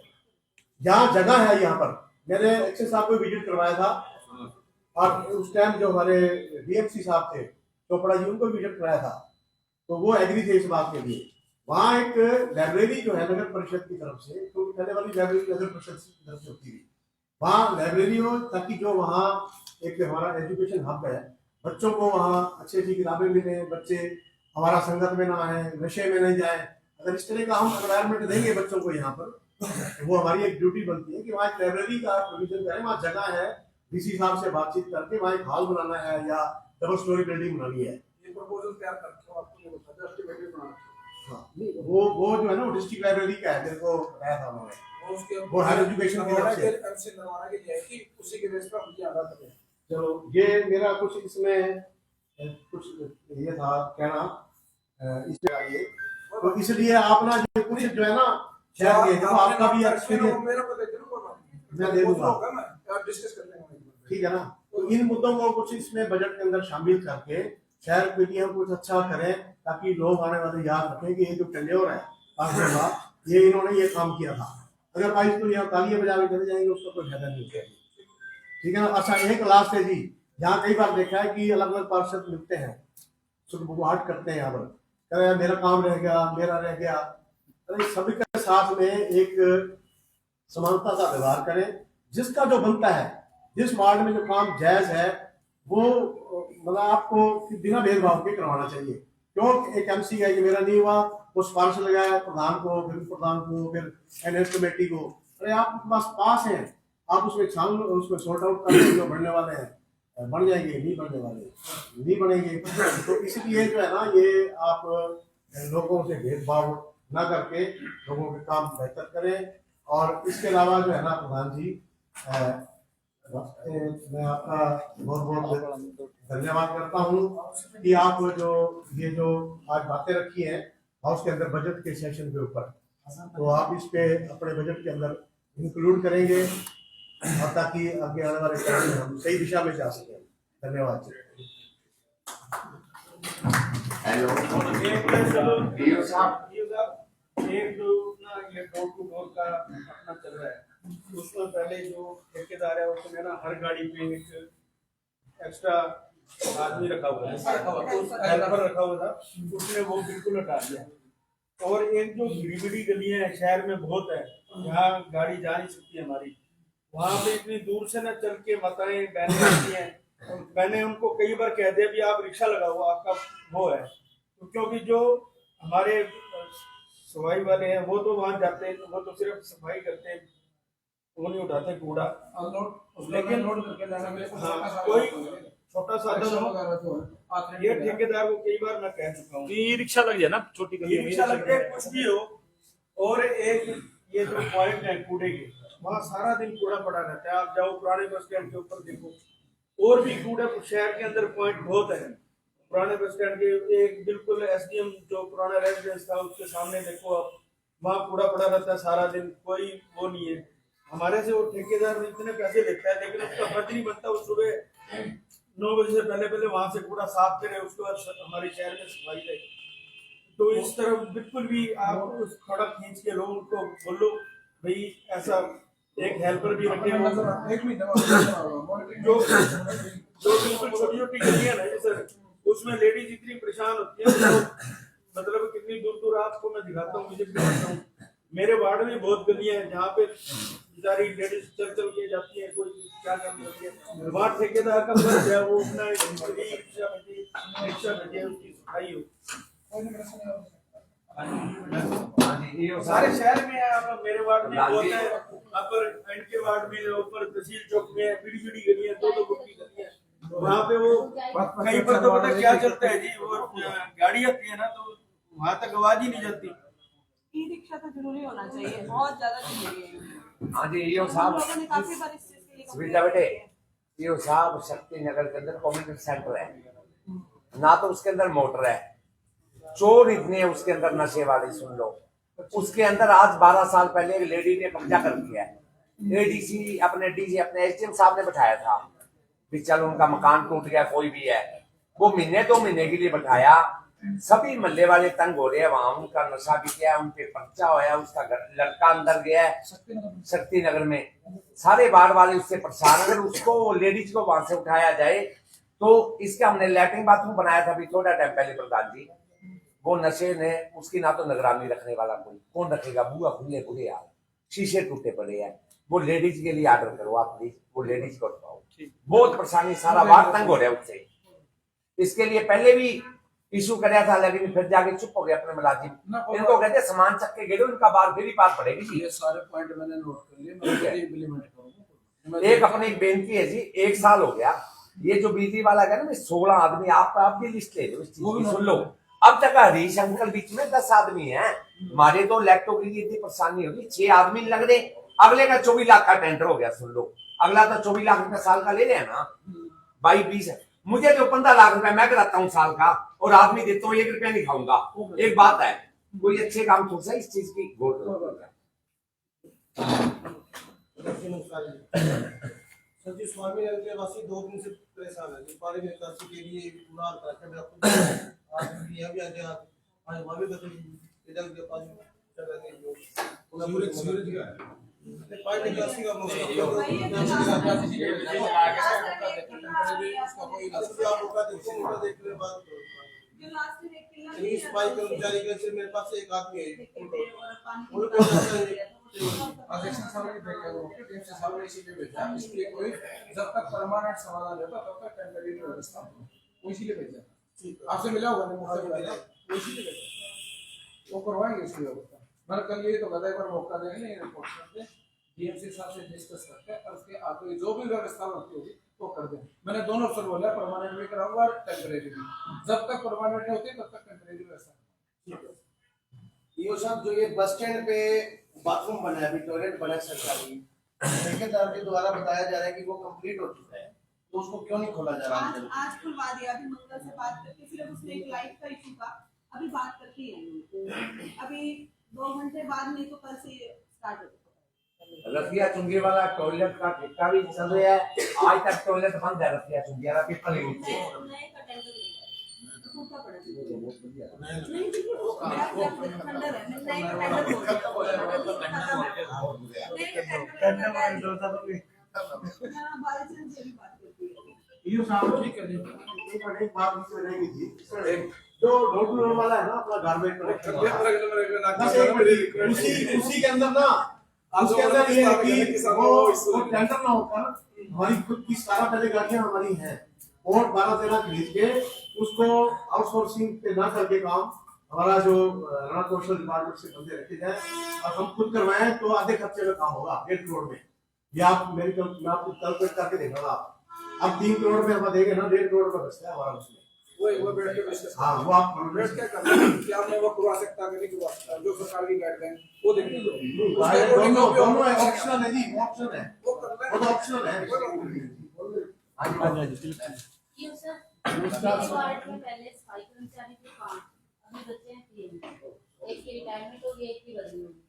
यहाँ जगह है। यहाँ पर मैंने एक्सेस साहब को विजिट करवाया था, और उस टाइम जो हमारे डीएमसी साहब थे चोपड़ा जी, उनको विजिट कराया था, तो वो एग्री थे इस बात के लिए। वहाँ एक लाइब्रेरी जो है नगर परिषद की तरफ से, क्योंकि पहले वाली लाइब्रेरी नगर परिषद की तरफ से होती थी, वहाँ लाइब्रेरी हो, ताकि जो वहाँ एक हमारा एजुकेशन हब है, बच्चों को वहाँ अच्छी अच्छी किताबें मिले, बच्चे हमारा संगत में ना आए, नशे में नहीं जाए। अगर इस तरह का हम एनवायरनमेंट देंगे बच्चों को यहाँ पर, वो हमारी एक ड्यूटी बनती है कि वहाँ एक लाइब्रेरी का प्रोविजन करें, वहाँ जगह है, डीसी साहब से बातचीत करके वहाँ एक हॉल बनाना है या डबल स्टोरी बिल्डिंग बनानी है। ये प्रपोजल तैयार करके आपको बनाना, हाँ, वो जो है ना वो डिस्ट्रिक्ट लाइब्रेरी का है, मेरे को बताया था उन्होंने, वो हायर एजुकेशन की तरफ से करवाना के लिए कि उसी के बेस पर हम ज्यादा करें। चलो, ये मेरा कुछ इसमें कुछ ये था कहना इसलिए, तो इसलिए आप ना जो कुछ जो है ना शहर के, देखो आपका भी एक्सपीरियंस मैं दे दूंगा, ठीक है ना। तो इन मुद्दों को कुछ इसमें बजट के अंदर शामिल करके शहर के लिए हम कुछ अच्छा करें, ताकि लोग आने वाले याद रखें कि ये जो टेन्योर है ये इन्होंने ये काम किया था। अदरवाइज तो यहाँ तालियां बजा के चले जाएंगे, उसका कोई फायदा नहीं होगा, ठीक है ना। अच्छा, एक लास्ट है जी, यहाँ कई बार देखा है कि अलग अलग पार्षद मिलते हैं, सुखबुहाट करते हैं, यहाँ पर कह रहे मेरा काम रह गया, मेरा रह गया। अरे सभी के साथ में एक समानता का व्यवहार करें, जिसका जो बनता है, जिस वार्ड में जो काम जायज है वो मतलब आपको बिना भेदभाव के करवाना चाहिए। क्यों एक एमसी है कि मेरा नहीं हुआ, वो सिफारिश लगाया प्रधान को, फिर प्रधान को, फिर एनएस कमेटी को। अरे आपके पास पास है, आप उसमें सॉर्ट आउट कर जो बढ़ने वाले हैं। बन जाएंगे, नहीं बनने वाले, नहीं बनेंगे। तो इसलिए जो है ना, ये आप लोगों से भेदभाव ना करके लोगों के काम बेहतर करें। और इसके अलावा जो है ना प्रधान जी, मैं आपका बहुत बहुत धन्यवाद करता हूँ कि आप जो आज बातें रखी हैं हाउस के अंदर बजट के सेशन के ऊपर, तो आप इस पे अपने बजट के अंदर इंक्लूड करेंगे, और ताकि आगे आने वाले टाइम में हम सही दिशा में जा सकें। धन्यवाद जी। एक जो ना ये डोर टू डोर का अपना चल रहा है, उसमें पहले जो ठेकेदार है उसने ना हर गाड़ी पे एक एक्स्ट्रा आदमी रखा हुआ है, हेल्पर रखा हुआ था, उसने वो बिल्कुल हटा दिया। और एक जो गिड़ी गलियां हैं शहर में बहुत है, जहाँ गाड़ी जा नहीं सकती हमारी, वहाँ पे इतनी दूर से ना चल के माताएं बहनें आती हैं। मैंने उनको कई बार कह दिया भी आप रिक्शा लगाओ, आपका वो है, तो क्योंकि जो हमारे सफाई वाले हैं वो तो वहाँ जाते हैं, वो तो सिर्फ सफाई करते हैं, वो नहीं उठाते कूड़ा। लेकिन हाँ, कोई छोटा साधन हो, ये ठेकेदार को कई बार मैं कह चुका हूँ, ई रिक्शा लग जाए ना, छोटी गली रिक्शा लग जाए, कुछ भी हो। और एक ये जो पॉइंट है कूड़े के, वहाँ सारा दिन कूड़ा पड़ा रहता है। आप जाओ पुराने बस स्टैंड के ऊपर देखो, और भी कूड़ा शहर के अंदर पॉइंट बहुत है। पुराने बस स्टैंड के एक बिल्कुल एसडीएम जो पुराना रेजिडेंस था उसके सामने देखो आप, वहाँ कूड़ा पड़ा रहता है सारा दिन, कोई वो नहीं है। हमारे से वो ठेकेदार इतने पैसे लेता है, लेकिन उसका फर्ज नहीं बनता वो सुबह 9 बजे से पहले वहां से कूड़ा साफ करे, उसके बाद हमारे शहर में सफाई करे। तो इस तरफ बिल्कुल भी आप उस खड़ा खींच के लोग उनको बोलो भाई ऐसा एक हेल्पर भी रखे, जो बिल्कुल छोटी छोटी गलियां है सर, उसमें लेडीज इतनी परेशान होती है, तो मतलब कितनी दूर दूर आपको मैं दिखाता हूँ, विजिट करता हूँ। मेरे वार्ड में बहुत गलियां हैं जहाँ पे बेचारी लेडीज चल चल के जाती है, कोई क्या काम करती है। वहाँ ठेकेदार का फर्ज है वो अपना रिक्शा भेजे, उसकी सफाई हो। सारे शहर में है, आप मेरे वार्ड में बहुत है, अपर एंड के वार्ड में, ऊपर तहसील चौक में बड़ी बड़ी गलियां, 2-2 फुट की गलियां, वहाँ पे वो कहीं पर तो पता क्या चलता है जी, वो गाड़ी आती है ना तो वहाँ तक आवाज ही नहीं जाती। ई रिक्शा तो जरूरी होना चाहिए, बहुत ज्यादा जरूरी है। हाँ जी, ये हम लोगों ने काफी बार इस चीज के लिए सुविधा बेटे, ये साहब शक्ति नगर के अंदर कम्युनिटी सेंटर है ना, तो उसके अंदर मोटर है, चोर इतने हैं उसके अंदर, नशे वाले सुन लो। उसके अंदर आज 12 साल पहले एक लेडी ने कब्जा कर लिया है। एडीसी अपने डीसी अपने एसडीएम साहब ने बैठाया था कि चल उनका मकान टूट गया, कोई भी है, वो महीने 2 महीने के लिए बैठाया। सभी महल्ले वाले तंग हो रहे हैं, वहां उनका नशा भी किया है, उनपे पर्चा होया, उसका लड़का अंदर गया है शक्ति नगर में, सारे वार्ड वाले उससे परेशान। अगर उसको लेडीज को वहां से उठाया जाए तो इसका हमने लैट्रिन बाथरूम बनाया था अभी थोड़ा टाइम पहले प्रधान जी, वो नशे ने उसकी ना तो निगरानी रखने वाला कोई, कौन रखेगा, बुआ खुले बुरे हाल, शीशे टूटे पड़े हैं। वो लेडीज के लिए आर्डर करो आप प्लीज, वो लेडीज को उठाओ, बहुत परेशानी, सारा वार्ड तंग हो रहा है उससे। इसके लिए पहले भी इशू कराया था, लेकिन फिर जाके चुप हो गया अपने मुलाजिम, इनको कहते सामान चक के गिरे, उनका बार फिर ही पार पड़ेगी। ये सारे पॉइंट मैंने नोट कर लिए, मैं इम्प्लीमेंट करूंगा। एक अपनी बेनती है जी, 1 साल हो गया ये जो बिजली वाला है ना, 16 आदमी, आप भी लिस्ट ले लो, इस चीज की सुन लो। अब तक हरीश अंकल बीच में 10 आदमी हैं, हमारे तो लैपटॉप की इतनी परेशानी होगी, 6 आदमी लग रहे, अगले का 24 लाख का टेंडर हो गया, सुन लो। अगला तो 24 लाख रुपया साल का ले रहे हैं ना, 22-20 है, मुझे जो 15 लाख रुपया मैं कराता हूँ साल का, और आदमी देता हूँ 1 रुपया नहीं खाऊंगा। एक बात है, कोई अच्छे काम तो सही, इस चीज की गौर सर जी, स्वामी नगर के वासी 2 दिन से परेशान है, पानी की निकासी के लिए पूरा आज भी आज वहाँ भी इधर के पानी सूरज का पानी निकासी का सफाई कर्मचारी के सिर्फ मेरे पास एक आदमी है, अध्यक्ष साहब टीम से साहब ने इसी पे भेजा, इसलिए कोई जब तक परमानेंट समाधान होता तब तक टेम्परेरी व्यवस्था वो इसीलिए भेजा। आपसे मिला होगा ना, मुझसे मिला, वो इसीलिए भेजा, वो करवाएंगे इसकी व्यवस्था। मैंने कल ये तो बताया, पर मौका देंगे रिपोर्ट करते डीएमसी साहब से डिस्कस करते हैं, और उसके आगे जो भी व्यवस्था होती होगी वो कर दें। मैंने दोनों अफसर बोला परमानेंट भी कराऊंगा और टेम्परेरी भी, जब तक परमानेंट नहीं होती तब तक टेम्परेरी वैसा। ये साहब जो ये बस स्टैंड पे बाथरूम बना है, अभी टॉयलेट बना है सरकारी, ठेकेदार के द्वारा बताया जा रहा है कि वो कंप्लीट हो चुका है, तो उसको क्यों नहीं खोला जा रहा है? आज खुलवा दिया, अभी मंगल से बात करके, सिर्फ उसमें एक लाइट का इशू था, अभी बात करके ही आई, अभी 2 घंटे बाद नहीं तो कल से स्टार्ट हो। रतिया चुंगी वाला टॉयलेट का ठेका भी चल रहा है, आज तक टॉयलेट बंद है रतिया चुंगी वाला पीपल के नीचे। ये साहब ठीक है जी, एक बात मुझसे रहेगी जी, जो डोर टू डोर वाला है ना अपना गार्बेज कलेक्शन, उसी के अंदर ना, उसके अंदर ये है कि वो टेंडर ना होकर हमारी खुद की 17 गाड़ियां हमारी हैं और 12-13 खरीद के उसको आउटसोर्सिंग पे ना करके काम हमारा जो रण कौशल डिपार्टमेंट से बंदे रखे जाए और हम खुद करवाएं तो आधे खर्चे में काम होगा 1 करोड़ में। ये आप मैं आपको कैलकुलेट करके देगा, अब 3 करोड़ में हम देंगे ना, 1.5 करोड़ का बचता है हमारा उसमें। वो बैठ के डिस्कस, हाँ वो आप बैठ क्या करना है, क्या मैं वो करवा सकता है कि नहीं करवा सकता, जो सरकार की गाइडलाइन वो देखनी होगी। दोनों ऑप्शनल है जी, ऑप्शन है, वो करना वो तो ऑप्शनल है। ये सर वार्ड में पहले सफाई कर्मचारी थे 5, अभी बच्चे हैं 3, एक की रिटायरमेंट हो गई, एक की बदली होगी।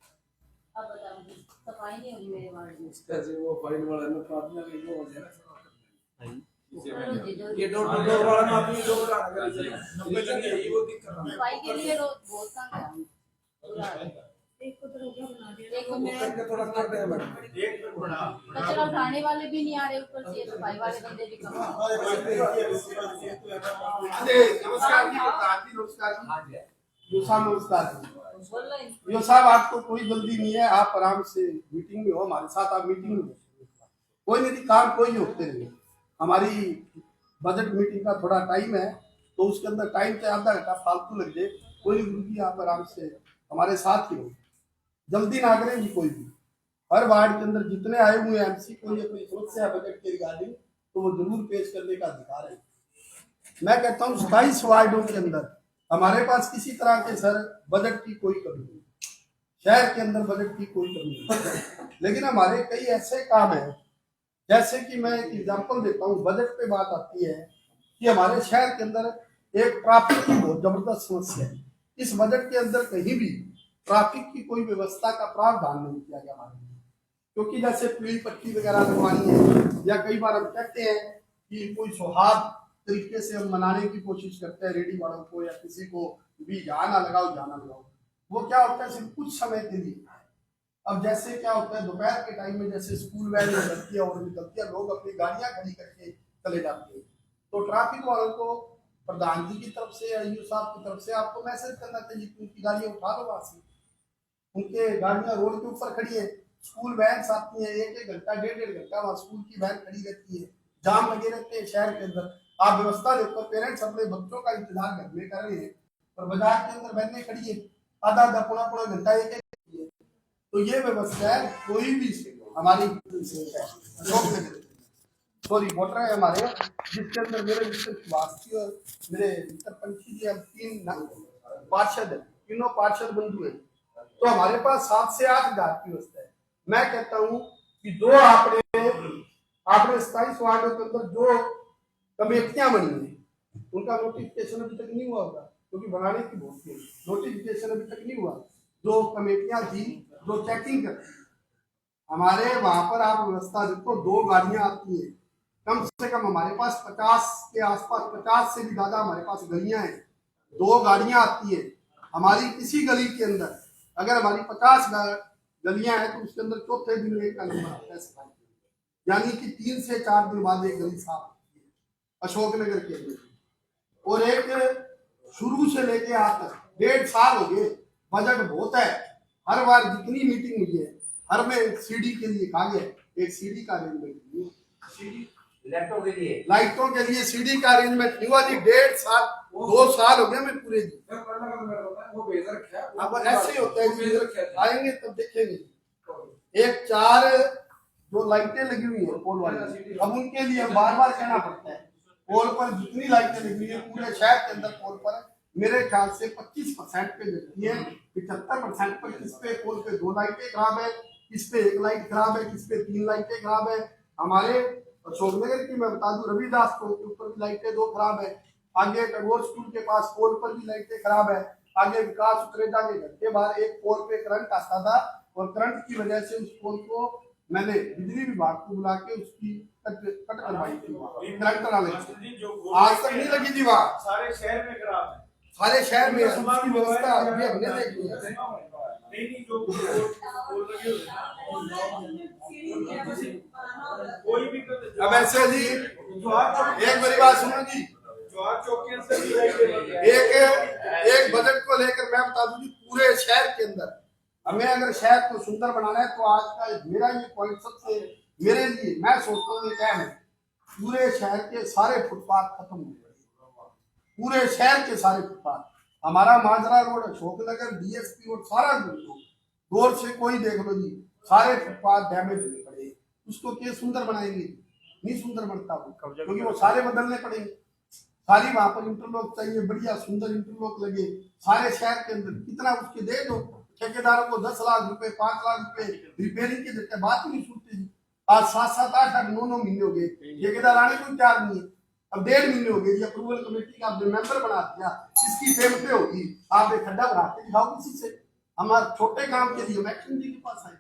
अब बताओ सफाई नहीं होगी मेरे वार्ड में। जैसे वो फाइल वाला में प्रार्थना के वो हो जाए ये ये डोर टू डोर वाला में आदमी जो बताना करे 90 जन यही वो दिक्कत है। सफाई के लिए रोज बहुत काम है, एक को तो रोगा बना दिया, एक को वो करके थोड़ा कर दे मैडम। कचरा उठाने वाले भी नहीं आ रहे, ऊपर से सफाई वाले बंदे भी कम हैं। नमस्कार जी, प्रधान जी नमस्कार जी, यो साहब नमस्कार जी। यो साहब आपको कोई जल्दी नहीं है, आप आराम से मीटिंग में हो, हमारे साथ आप मीटिंग में कोई नहीं, काम कोई नहीं होते नहीं। हमारी बजट मीटिंग का थोड़ा टाइम है तो उसके अंदर टाइम से आधा घंटा फालतू लग जाए, कोई नहीं गुरु जी आप आराम से हमारे साथ ही हो, जल्दी ना करें जी कोई भी। हर वार्ड के अंदर जितने आए हुए एमसी को ये कोई समस्या है बजट के रिगार्डिंग तो वो जरूर पेश करने का अधिकार है। मैं कहता हूँ 27 वार्डों के अंदर हमारे पास किसी तरह के सर बजट की कोई कमी नहीं, शहर के अंदर बजट की कोई कमी नहीं, लेकिन हमारे कई ऐसे काम हैं, जैसे कि मैं एक एग्जांपल देता हूँ, बजट पे बात आती है कि हमारे शहर के अंदर एक ट्रैफिक की बहुत जबरदस्त समस्या है। इस बजट के अंदर कहीं भी ट्रैफिक की कोई व्यवस्था का प्रावधान नहीं किया गया हमारे लिए, क्योंकि जैसे पीली पट्टी वगैरह लगवानी है या कई बार हम कहते हैं कि कोई सौहार्द तरीके से हम मनाने की कोशिश करते हैं रेडी वालों को या किसी को भी यहाँ ना लगाओ, वो क्या होता है सिर्फ कुछ समय के लिए। अब जैसे क्या होता है दोपहर के टाइम में जैसे स्कूल वैन निकलती है और निकलती है, लोग अपनी गाड़ियां खड़ी करके चले जाते हैं, तो ट्रैफिक वालों को प्रधान जी की तरफ से या यूं साहब की तरफ से आपको मैसेज करना चाहिए कि उनकी गाड़ियां उठा दो वहां से, उनके गाड़ियां रोड के ऊपर खड़ी है, स्कूल वैन आती है, 1-1 घंटा 1.5 घंटा वहाँ स्कूल की वैन खड़ी रहती है, जाम लगे रहते हैं शहर के अंदर। आप व्यवस्था देखो, पेरेंट्स अपने बच्चों का इंतजार घर में कर रहे हैं और बाजार के अंदर वैने खड़ी है, आधा पौना घंटा 1-1, तो ये व्यवस्था है। कोई भी हमारी सॉरी वोटर है हमारे, जिसके अंदर मेरे मिस्टर सुभाष और मेरे मिस्टर पंछी जी, हम 3 पार्षद है, तीनों पार्षद बंधु है, तो हमारे पास 7 से 8 हजार की व्यवस्था है। मैं कहता हूँ कि जो आपने 27 वार्डों के अंदर जो कमेटियां बनी है उनका नोटिफिकेशन अभी तक नहीं हुआ होगा, क्योंकि बनाने की बहुत थी, नोटिफिकेशन अभी तक नहीं हुआ। जो कमेटियां थी जो चेकिंग करती, हमारे वहां पर आप व्यवस्था देखो, 2 गाड़ियां आती है, कम से कम हमारे पास 50 के आसपास, 50 से भी ज्यादा हमारे पास गलियां हैं, 2 गाड़ियां आती है हमारी किसी गली के अंदर। अगर हमारी 50 गलियां हैं तो उसके अंदर चौथे दिन एक नंबर आता है सफाई, यानी कि 3 से 4 दिन बाद एक गली साफ होती है अशोकनगर के अंदर। और एक शुरू से लेके आज तक 1.5 साल हो गए, बजट बहुत है, हर बार जितनी मीटिंग हुई है हर में एक सीडी के लिए कहा गया, एक सीडी का अरेंजमेंट, लाइटों के लिए सीडी का अरेंजमेंट नहीं हुआ जी। 1.5 साल 2 साल हो गए मैं पूरे जी। अब ऐसे ही होता है जी, आएंगे तब देखेंगे। एक 4 जो लाइटें लगी हुई है पोल वाली, अब उनके लिए बार बार कहना पड़ता है। पोल पर जितनी लाइटें लगी हुई है पूरे शहर के अंदर पोल पर मेरे ख्याल से 25% पे लगती है, 75% पर किस पे पोल पे 2 लाइटें खराब है, किस पे 1 लाइट खराब है, किस पे 3 लाइटें खराब है। हमारे अशोकनगर की मैं बता दूं रविदास को के ऊपर भी लाइटें 2 खराब है, आगे टैगोर स्कूल के पास पोल पर भी लाइटें खराब है, आगे विकास उत्रेजा के घर के बाहर एक पोल पे करंट आता था और करंट की वजह से उस पोल को मैंने बिजली विभाग को बुला के उसकी कट करवाई थी करंट वाले से। आज तक नहीं लगी थी वहाँ, सारे शहर में खराब है, सारे शहर में उसकी व्यवस्था अभी हमने देखी है। नहीं जो कोई भी अब ऐसे जी एक मेरी बात सुनो जी, एक बजट को लेकर मैं बता दूं कि पूरे शहर के अंदर हमें अगर शहर को सुंदर बनाना है तो आज का मेरा ये पॉइंट सबसे मेरे लिए मैं सोचता हूँ क्या है, पूरे शहर के सारे फुटपाथ खत्म हो गए, पूरे शहर के सारे फुटपाथ, हमारा माजरा रोड, अशोकनगर, डीएसपी रोड, सारा दूर से कोई देख लो जी, सारे फुटपाथ डैमेज हुए पड़े, उसको क्या सुंदर बनाएंगे? नहीं सुंदर बनता वो, क्योंकि वो सारे बदलने पड़ेंगे। सारी वहां पर इंटरलॉक चाहिए, बढ़िया सुंदर इंटरलॉक लगे सारे शहर के अंदर, कितना उसके दे दो ठेकेदारों को 10 लाख रुपए 5 लाख रुपए रिपेयरिंग के देते, बात ही नहीं सुनते जी। आज 7-7 8-8 9-9 महीने हो गए, ठेकेदार आने को तैयार नहीं है। अब 1.5 महीने हो गए, अप्रूवल कमेटी का आपने मेंबर बना दिया, इसकी पेमेंटें होगी, आप एक खड्डा बना के दिखाओ किसी से। हमारे छोटे काम के लिए एक्शन जी के पास आए,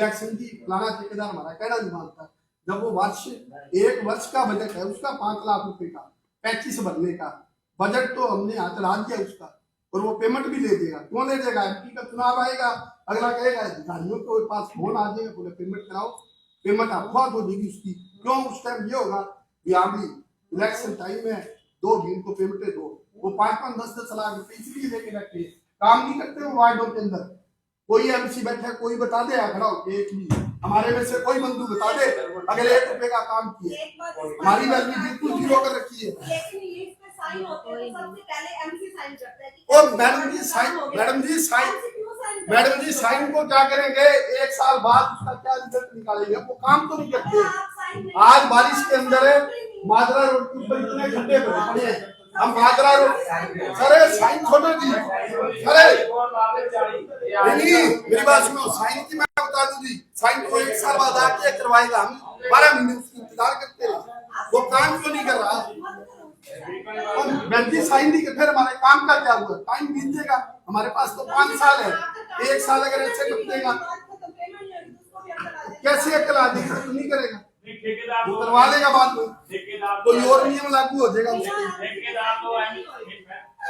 एक्शन जी फलाना ठेकेदार हमारा कहना नहीं मानता, जब वो वर्ष 1 वर्ष का बजट है उसका 5 लाख रुपए का 35 भरने का बजट तो हमने यहाँ चला दिया उसका, और वो पेमेंट भी ले देगा। क्यों ले देगा? एमपी का चुनाव आएगा, अगला कहेगा अधिकारियों के पास फोन आ जाएगा, बोले पेमेंट कराओ, पेमेंट अफवाह हो जाएगी उसकी। क्यों? उस टाइम ये होगा कि हाँ भी इलेक्शन टाइम है, 2 दिन को पेमेंट दो, वो 5-5 10-10 लाख रुपए इसलिए लेके बैठे, काम नहीं करते वो वार्डों के अंदर। कोई एमसी बैठा, कोई बता दे खड़ा हो एक भी, हमारे में से कोई बंधु बता दे अगर 1 रुपए का काम किया, हमारी वैल्यू बिल्कुल जीरो कर रखी है। और मैडम जी साइन को क्या करेंगे? 1 साल बाद उसका क्या रिजल्ट निकालेंगे? वो काम तो नहीं करते। आज बारिश के अंदर माजरा रोड के ऊपर इतने गड्ढे पड़े हैं, हम माजरा रोड अरे साइन छोड़ो जी, अरे नहीं मेरी बात सुनो, साइन की मैं बता दूं जी, साइन को 1 साल बाद आके करवाएगा, हम 12 महीने उसकी इंतजार करते हैं, वो काम क्यों नहीं कर रहा? और साइन नहीं कर, फिर हमारे काम का क्या हुआ? टाइम बीत जाएगा, हमारे पास तो 5 साल है, 1 साल अगर ऐसे कर देगा कैसे अकल आदमी तो नहीं करेगा, वो करवा लेगा बाद में, कोई और नियम लागू हो जाएगा।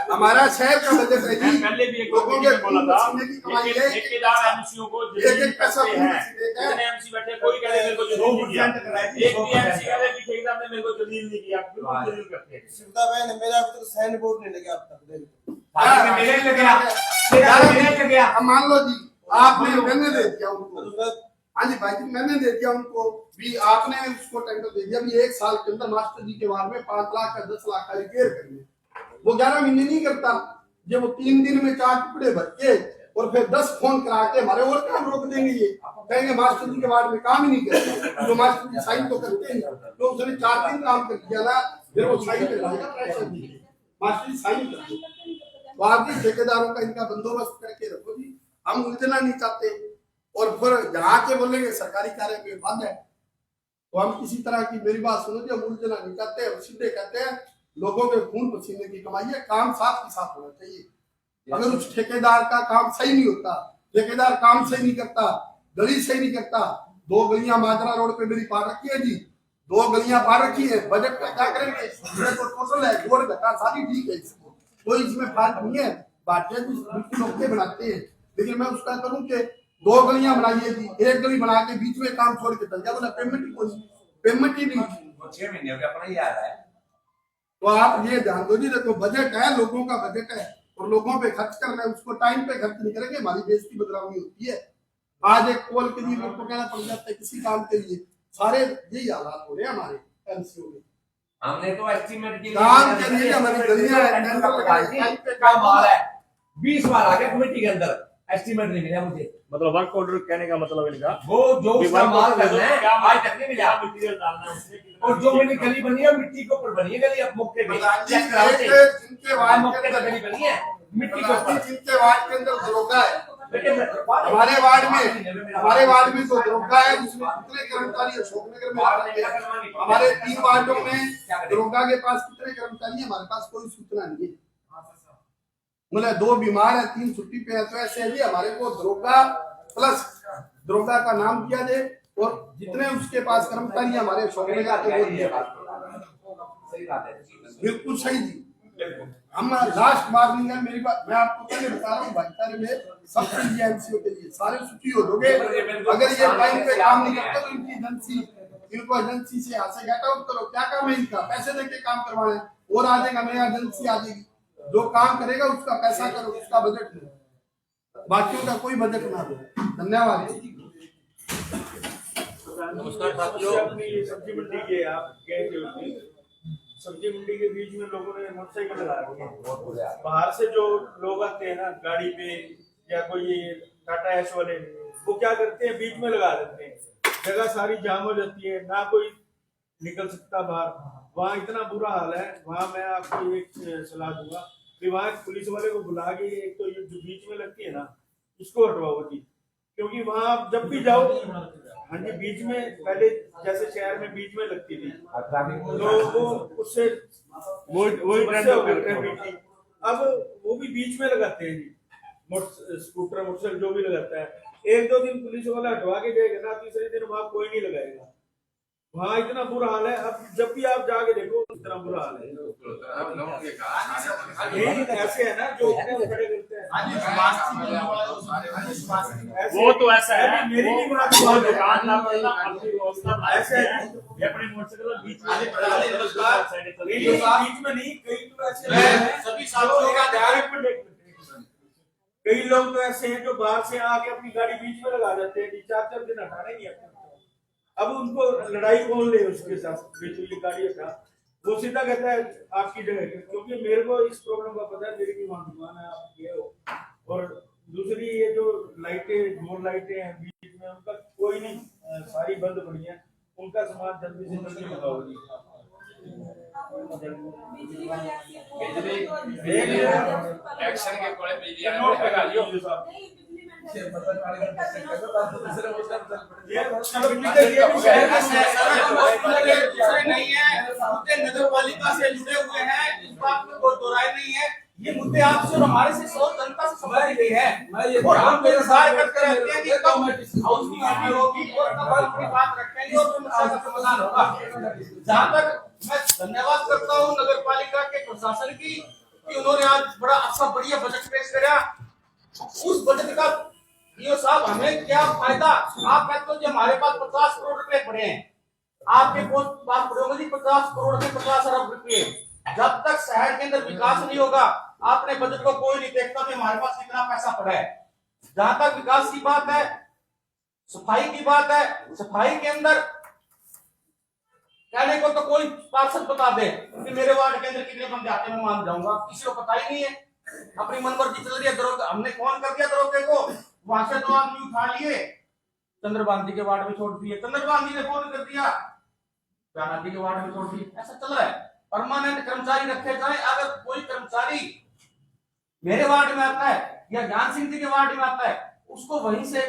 हमारा शहर का बजट है जी, पहले भी लोगों के बोला था की कमाई है, ठेकेदार एमसीओ को एक पैसा एमसी बैठे, कोई कहे मेरे को जलील नहीं किया, एक भी एमसी कहे कि ठेकेदार ने मेरे को जलील नहीं किया, बिल्कुल जलील करते हैं। सुविधा बहन मेरा अभी तक साइन बोर्ड नहीं लगा अब तक, मेरे लग गया, अब मान लो जी आपने मैंने दे दिया उनको, हाँ जी भाई जी मैंने दे दिया उनको भी, आपने उसको टेंडर दे दिया भी 1 साल के अंदर मास्टर जी के बारे में 5 लाख का 10 लाख का रिपेयर करने, वो 11 महीने नहीं करता, जब वो 3 दिन में 4 टुकड़े भर के और फिर 10 फोन करा के हमारे और काम रोक देंगे, ये कहेंगे मास्टर जी के बारे में काम ही नहीं करते, जो मास्टर जी साइन तो करते हैं, तो उसने 4 दिन काम कर दिया ना, फिर वो साइन कर देगा प्रेशर जी, मास्टर जी साइन कर देगा। तो आप भी ठेकेदारों का इनका बंदोबस्त करके रखो जी, हम उलझना नहीं चाहते, और फिर जहाँ के बोलेंगे सरकारी कार्य में बंद है, तो हम किसी तरह की, मेरी बात सुनो जी, हम उलझना नहीं चाहते, हम सीधे कहते हैं लोगों के खून पसीने की कमाई है, काम साफ के साथ होना चाहिए। अगर उस ठेकेदार का काम सही नहीं होता, ठेकेदार काम सही नहीं करता, गली सही नहीं करता, 2 गलियां माजरा रोड पे मेरी पार रखी है जी, 2 गलियां पार रखी है, बजट का क्या करेंगे? तो टोटल है जोड़ घटा सारी ठीक है, इसको कोई इसमें फाल्ट नहीं है, बातें बिल्कुल ओके बनाते हैं, लेकिन मैं उसका करूँ कि 2 गलियां बनाइए जी, 1 गली बना के बीच में काम छोड़ के चल जाए, बोला पेमेंट ही कोई पेमेंट ही नहीं, 6 महीने हो गया अपना ही आ रहा है। तो आप ये ध्यान दो जी, देखो बजट है, लोगों का बजट है और लोगों पे खर्च करना है, उसको टाइम पे खर्च नहीं करेंगे, हमारी बेइज्जती बदनामी होती है। आज एक पोल के लिए लोग को कहना पड़ जाता है किसी काम के लिए, सारे यही हालात हो रहे हैं हमारे एमसीओ में। हमने तो एस्टीमेट के काम के लिए हमारी गलियां टेंडर लगाए, 20 बार आ गया कमेटी के अंदर, एस्टीमेट नहीं मिला मुझे। मतलब वर्क ऑर्डर कहने का मतलब इनका वो जो उसका माल करना है आज तक नहीं मिला। मटेरियल डालना है उसमें, और जो मैंने गली बनी है मिट्टी के ऊपर बनी है गली, अब मौके पे चेक कराते जिनके आज वार्ड मौके पे गली बनी है मिट्टी के ऊपर। जिनके वार्ड के अंदर दरोगा है, लेकिन हमारे वार्ड में तो दरोगा है, उसमें कितने कर्मचारी अशोकनगर में आते हैं? हमारे 3 वार्डों में दरोगा के पास कितने कर्मचारी है? हमारे पास कोई सूचना नहीं है। मतलब 2 बीमार है, 3 छुट्टी पे है, तो ऐसे है हमारे को दरोगा प्लस दरोगा का नाम दिया जाए और जितने उसके पास कर्मचारी है हमारे अशोकनगर के वो दिए। सही बात है, बिल्कुल सही जी। हम लास्ट वार्निंग है मेरी बात, मैं आपको पहले बता रहा हूँ भाईचारे में सबसे एजेंसियों के लिए सारे छुट्टी हो लोगे। अगर ये टाइम पे काम नहीं करते तो इनको एजेंसी से यहाँ से गेट आउट करो। क्या काम है इनका? पैसे देके काम करवाना है, और आ जाएगा नया एजेंसी आ जाएगी, जो काम करेगा उसका पैसा करो, उसका बजट लो, बाकियों का कोई बजट ना दो। धन्यवाद। नमस्कार साथियों, अपनी सब्जी मंडी के आप गए थे उसकी सब्जी मंडी के बीच में लोगों ने मोटरसाइकिल लगा रखी है। बाहर से जो लोग आते हैं ना गाड़ी पे या कोई टाटा एस वाले, वो क्या करते हैं बीच में लगा देते हैं, जगह सारी जाम हो जाती है, ना कोई निकल सकता बाहर। वहाँ इतना बुरा हाल है। वहाँ मैं आपको एक सलाह दूंगा कि वहाँ पुलिस वाले को बुला के एक तो ये जो बीच में लगती है ना इसको हटवाओ जी, क्योंकि वहाँ आप जब भी जाओ, हाँ जी बीच में पहले जैसे शहर में बीच में लगती थी तो वो उससे ट्रैफिक, अब वो भी बीच में लगाते हैं जी, स्कूटर मोटरसाइकिल जो भी लगाता है। 1-2 दिन पुलिस वाला हटवा के जाएगा ना, तीसरे दिन वहाँ कोई नहीं लगाएगा। वहाँ इतना बुरा हाल है। अब जब भी आप जाके देखो इतना बुरा हाल है। यही ऐसे है ना जो खड़े करते हैं, वो तो ऐसा है, मेरी भी बात वो दुकान ना करना अपनी व्यवस्था ऐसे है, ये अपनी मोटरसाइकिल बीच में नहीं, कई तो ऐसे सभी साथियों का ध्यान, कई लोग तो ऐसे हैं जो बाहर से आके अपनी गाड़ी बीच में लगा देते हैं, 4-4 दिन हटाने नहीं आते। अब उनको लड़ाई कौन ले उसके साथ, ये गाड़ी हटा, वो सीधा कहता है आपकी जगह, क्योंकि मेरे को इस प्रॉब्लम का पता है, मेरी भी वहाँ दुकान है, आप ये हो। और दूसरी ये जो लाइटें, जोर लाइटें हैं बीच में, उनका कोई नहीं, सारी बंद पड़ी है, उनका सामान जल्दी से जल्दी लगाओ जी। एक्शन के पड़े बिजली नोट लगा लियो साहब। नहीं है, मुद्दे नगर पालिका से जुड़े हुए हैं, इस बात में कोई दो राय नहीं है। ये मुद्दे आपसे और हमारे से सौ जनता से संबंधित है, और हम इंतजार करते रहते हैं कि कब हाउस की मीटिंग होगी और कब हम अपनी बात रखेंगे और समस्या का समाधान होगा। जहाँ तक मैं धन्यवाद करता हूँ नगर पालिका के प्रशासन की कि उन्होंने आज बड़ा अच्छा बढ़िया बजट पेश करा। उस बजट का ये साहब हमें क्या फायदा? आप कहते हो कि हमारे पास 50 करोड़ रुपए पड़े हैं, आपके पास पड़े होंगे 50 करोड़ से 50 अरब रुपए। जब तक शहर के अंदर विकास नहीं होगा, आपने बजट को कोई नहीं देखता कि हमारे पास कितना पैसा पड़ा है। जहां तक विकास की बात है, सफाई की बात है, सफाई के अंदर कहने को तो कोई पार्षद बता दे कि मेरे वार्ड के अंदर कितने बंदे आते हैं, मैं मान जाऊंगा, किसी को पता ही नहीं है। अपनी मनमर्जी चल रही है। दरोगा हमने कौन कर दिया दरोगे को? वहां से 2 आदमी उठा लिए, चंद्रबांधी के वार्ड में छोड़ दिए, चंद्रबांधी ने फोन कर दिया, प्यानादी के वार्ड में छोड़ दिए। ऐसा चल रहा है। परमानेंट कर्मचारी रखे जाए। अगर कोई कर्मचारी मेरे वार्ड में आता है या ज्ञान सिंह जी के वार्ड में आता है, उसको वहीं से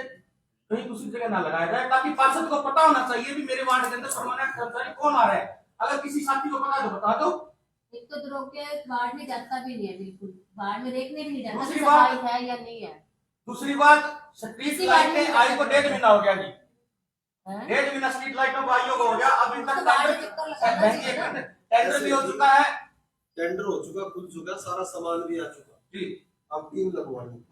कहीं दूसरी जगह ना लगाया जाए, ताकि पार्षद को पता होना चाहिए भी मेरे वार्ड के अंदर परमानेंट कर्मचारी कौन आ रहा है। अगर किसी साथी को पता है तो बता दो। एक तो दरोगे वार्ड में जाता भी नहीं है, बिल्कुल वार्ड में देखने भी नहीं जाता दूसरी सफाई बात है या नहीं है। दूसरी बात, स्ट्रीट लाइटें आई को 1.5 महीना हो गया जी, हैं? 1.5 महीना स्ट्रीट लाइटों को आईओ को हो गया। अभी तक तो वार्ड में चक्कर लगाना चाहिए। टेंडर भी हो चुका है, टेंडर हो चुका, खुल चुका, सारा सामान भी आ चुका जी। अब टीम लगवानी,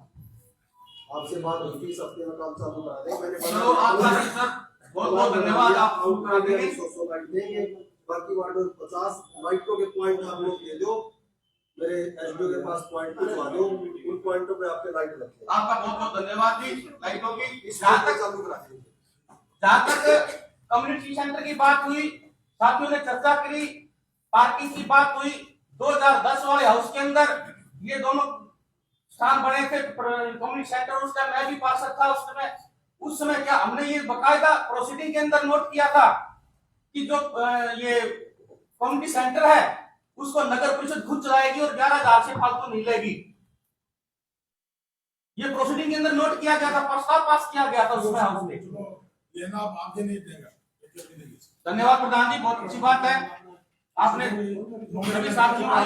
आपसे बात हुई थी, इस हफ्ते में काम चालू करा देंगे। मैंने चलो आपका सर बहुत बहुत धन्यवाद, आप आउट करा देंगे, 100 लाइट देंगे। बाकी वार्ड में 50 लाइटों के पॉइंट आप लोग दे दो, मेरे एसडीओ के पास पॉइंट पहुंचा दो, उन पॉइंटों पे आपके लाइट लगे। आपका बहुत बहुत धन्यवाद जी। लाइटों की इस जहाँ तक चालू करा देंगे। जहाँ तक कम्युनिटी सेंटर की बात हुई, साथियों ने चर्चा करी, पार्किंग की बात हुई, 2010 वाले हाउस के अंदर ये दोनों स्थान बने थे कम्युनिटी सेंटर, उस टाइम मैं भी पार्षद था उस समय क्या हमने ये बकायदा प्रोसीडिंग के अंदर नोट किया था कि जो ये कम्युनिटी सेंटर है उसको नगर परिषद खुद चलाएगी और 11,000 से फालतू नहीं लेगी। ये प्रोसीडिंग के अंदर नोट किया गया था, प्रस्ताव पास किया गया था उसमें हमने। धन्यवाद प्रधान जी, बहुत अच्छी बात है आपने सभी साथियों और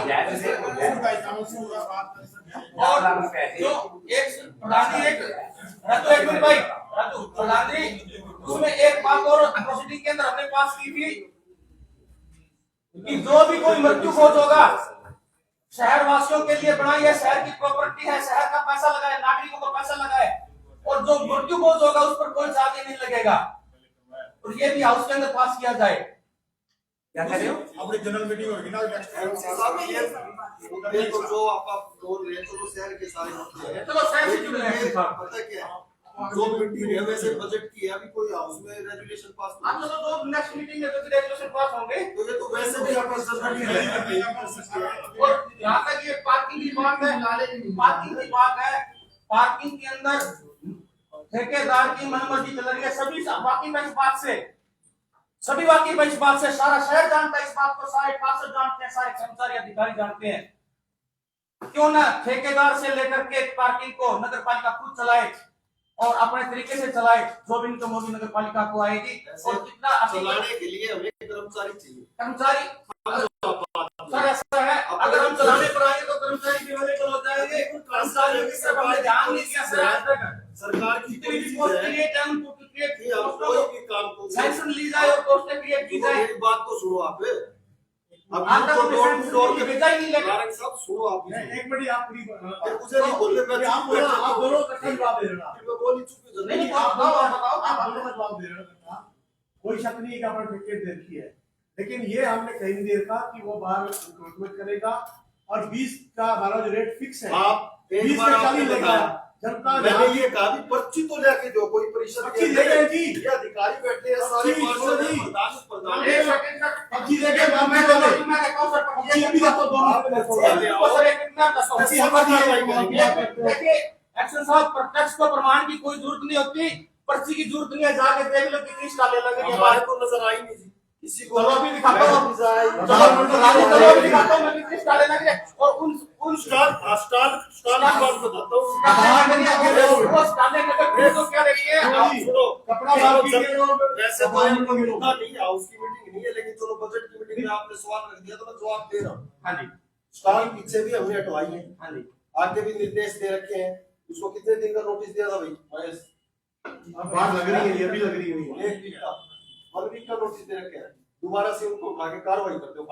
जो एक प्रधान जी एक मिनट भाई प्रधान जी उसमें एक बात और प्रोसीडिंग के अंदर हमने पास की थी कि जो भी कोई मृत्यु भोज होगा शहर वासियों के लिए बनाई है, शहर की प्रॉपर्टी है, शहर का पैसा लगाए, नागरिकों का पैसा लगाए, और जो मृत्यु भोज होगा उस पर कोई चार्ज नहीं लगेगा, और ये भी हाउस के अंदर पास किया जाए। क्या कह रहे हो? अपनी जनरल मीटिंग होगी ना ये तो जो आप बोल रहे हैं तो शहर के सारे मसले हैं, चलो शहर से जुड़े हैं। पता क्या है जो मीटिंग है वैसे बजट की है, अभी कोई हाउस में रेजुलेशन पास आप चलो तो नेक्स्ट मीटिंग में तो रेजुलेशन पास होंगे, तो ये तो वैसे भी आपका सरकारी है। और यहाँ तक ये पार्किंग की बात है, पार्किंग के अंदर ठेकेदार की मनमर्जी चल रही है, सभी वाकई में इस बात से सारा शहर जानता है, इस बात को सारे पार्षद जानते हैं, सारे कर्मचारी अधिकारी जानते हैं। क्यों ना ठेकेदार से लेकर के पार्किंग को नगर पालिका खुद चलाए और अपने तरीके से चलाए, जो भी इनकम होगी नगर पालिका को आएगी। और कितना चलाने के लिए हमें कर्मचारी चाहिए, सर ऐसा है, अगर हम चलाने पर आएंगे तो कर्मचारी भी अवेलेबल हो जाएंगे, कर्मचारियों की तरफ हमने ध्यान नहीं दिया सरकार की जितनी भी पोस्ट क्रिएट है उनको क्रिएट कोई भी काम को सेंक्शन ली जाए और पोस्टें क्रिएट की जाए। मेरी बात को सुनो आप आप तो डोर टू डोर भेजा ही नहीं लगा। सब सुनो आप, एक मिनट आप पूरी मुझे नहीं बोलने में आप दोनों इकट्ठे जवाब दे रहे हो, मैं बोली चुकी नहीं आप बताओ आप दोनों का जवाब दे रहे हो। कोई शक नहीं है कि आपने टिकट दे रखी है, लेकिन ये हमने कहीं नहीं देखा कि वो बाहर रिक्रूटमेंट करेगा और 20 का हमारा जो रेट फिक्स है आप 20 का 40 लेगा। जनता मैंने ये कहा कि पर्ची तो लेके जो कोई परिषद पर्ची लेके जी, ये अधिकारी बैठे हैं सारे पार्षद हैं, प्रधान एक सेकंड सर, पर्ची लेके मैं कहता हूं सर, पर्ची भी देखो दोनों सर एक मिनट पर्ची हम देखिए एक्शन साहब, प्रत्यक्ष को प्रमाण की कोई जरूरत नहीं होती, पर्ची की जरूरत नहीं है, जाके देख लो कितनी स्टालें लग रही है। हमारे को नजर आई नहीं जी किसी को, चलो अभी दिखाता हूं, चलो अभी दिखाता हूं मैं कितनी स्टालें लग रही है, और उन स्टाल की बात बताता हूँ। वो स्टालें नगर परिषद को क्या रही है? आप सुनो, कपड़ा बाहर कीजिए वैसे तो ये मुद्दा नहीं है, हाउस की मीटिंग नहीं है, लेकिन चलो बजट की मीटिंग में आपने सवाल रख दिया तो मैं जवाब दे रहा हूँ। हाँ जी, स्टाल पीछे भी हमने हटवाई है, हाँ जी, आगे भी निर्देश दे रखे हैं। उसको कितने दिन का नोटिस दिया था भाई महेश? बाहर लग रही है, ये भी लग रही है, एक वीक का, 1 वीक का नोटिस दे रखे हैं। दोबारा से उनको उठा के कार्रवाई करते हो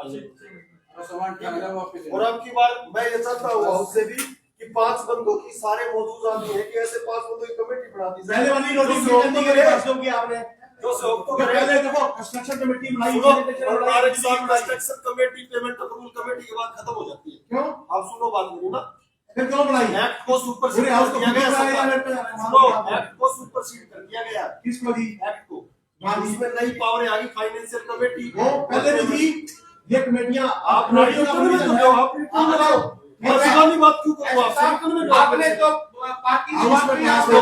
और अब की बार मैं ये चाहता हूँ हाउस से भी कि 5 बंदों की सारे मौजूद आदमी है कि ऐसे 5 बंदों की कमेटी बना दी पहले वाली नोटिस की आपने जो सहयोग तो पहले देखो कंस्ट्रक्शन कमेटी बनाई construction committee payment approval committee के बाद खत्म हो जाती है। क्यों? आप सुनो बात मेरी ना, फिर क्यों बनाई? एक्ट को सुपरसीड कर दिया गया, एक्ट को सुपरसीड कर दिया गया। किसको दी? एक्ट को, इसमें नई पावर आ गई फाइनेंशियल कमेटी वो पहले भी थी। ये कमेटियां आप नारियों का रिटर्न दो, आप रिटर्न लगाओ, और पुरानी बात क्यों करो आप? आपने तो पार्टी की बात की, आपको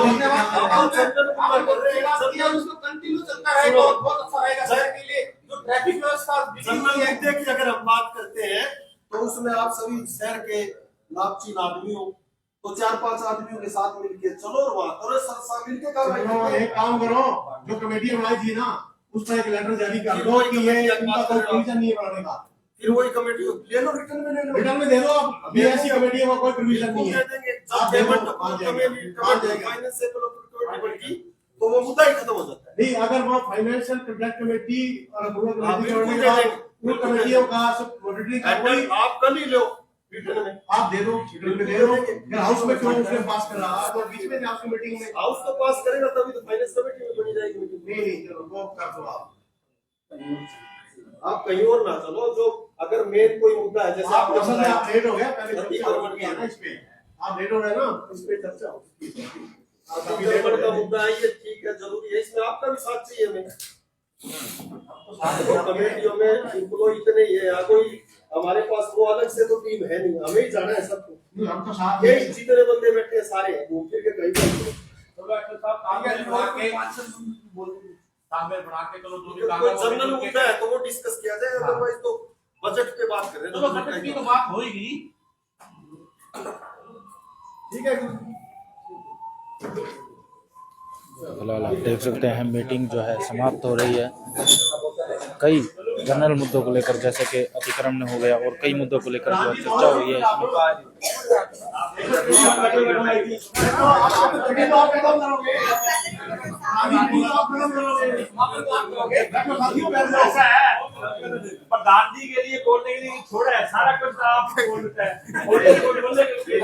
उसको कंटिन्यू चलता रहेगा और बहुत अच्छा रहेगा शहर के लिए। जो ट्रैफिक व्यवस्था बिगड़ी हुई है, मुद्दे की अगर हम बात करते हैं तो उसमें आप सभी शहर के नामचीन आदमी हो तो 4-5 आदमियों के साथ मिलके चलो और वहां करो, मिलके कार्रवाई। एक काम करो, जो कमेटी बनाई थी ना उसका एक लेटर जारी कर दो कि ये इनका कोई प्रोविजन नहीं बनाने का, फिर वही कमेटी ले लो, रिटर्न में ले लो, रिटर्न में दे दो आप। ये ऐसी कमेटी है कोई प्रोविजन नहीं है, आप पेमेंट कमेटी तो वो मुद्दा ही खत्म हो जाता है। नहीं, अगर वो फाइनेंशियल कॉन्ट्रैक्ट कमेटी और अप्रूवल कमेटियों का सब ऑडिटिंग आप कल ही लो रिटर्न में, आप दे दो, रिटर्न में दे दो। फिर हाउस में क्यों उसने पास कर रहा है? तो बीच में हाउस की मीटिंग में हाउस तो पास करेगा तभी तो फाइनेंस कमेटी में बनी जाएगी मीटिंग। नहीं चलो वो कर दो आप कहीं और ना चलो, जो अगर मेन कोई मुद्दा है जैसे आप लेट हो गया, पहले अतिक्रमण चर्चा इस पे आप लेट हो रहे ना, इस पे चर्चा हो। अतिक्रमण का मुद्दा है, ये ठीक है, जरूरी है, इसमें आपका भी साथ चाहिए हमें। कमेटियों में इम्प्लॉय इतने ही है, या कोई हमारे पास वो अलग से तो टीम है नहीं, हमें ही जाना है सबको। नहीं, हम तो साथ यही जितने बंदे बैठे हैं सारे हैं, घूम फिर के कहीं पर तालमेल बना के चलो जो भी काम कोई है वो जनरल मिलके- मुद्दा है तो वो डिस्कस किया जाए, अदरवाइज तो बजट पे बात कर रहे चलो बजट की तो बात होगी। ठीक है। फिलहाल आप देख सकते हैं मीटिंग जो है समाप्त हो रही है। कई जनरल मुद्दों को लेकर जैसे कि अतिक्रमण हो गया और कई मुद्दों को लेकर जो चर्चा हुई है प्रधान जी के लिए बोलने के लिए छोड़ा है, सारा कुछ आप बोलते हैं और ये बोलने के लिए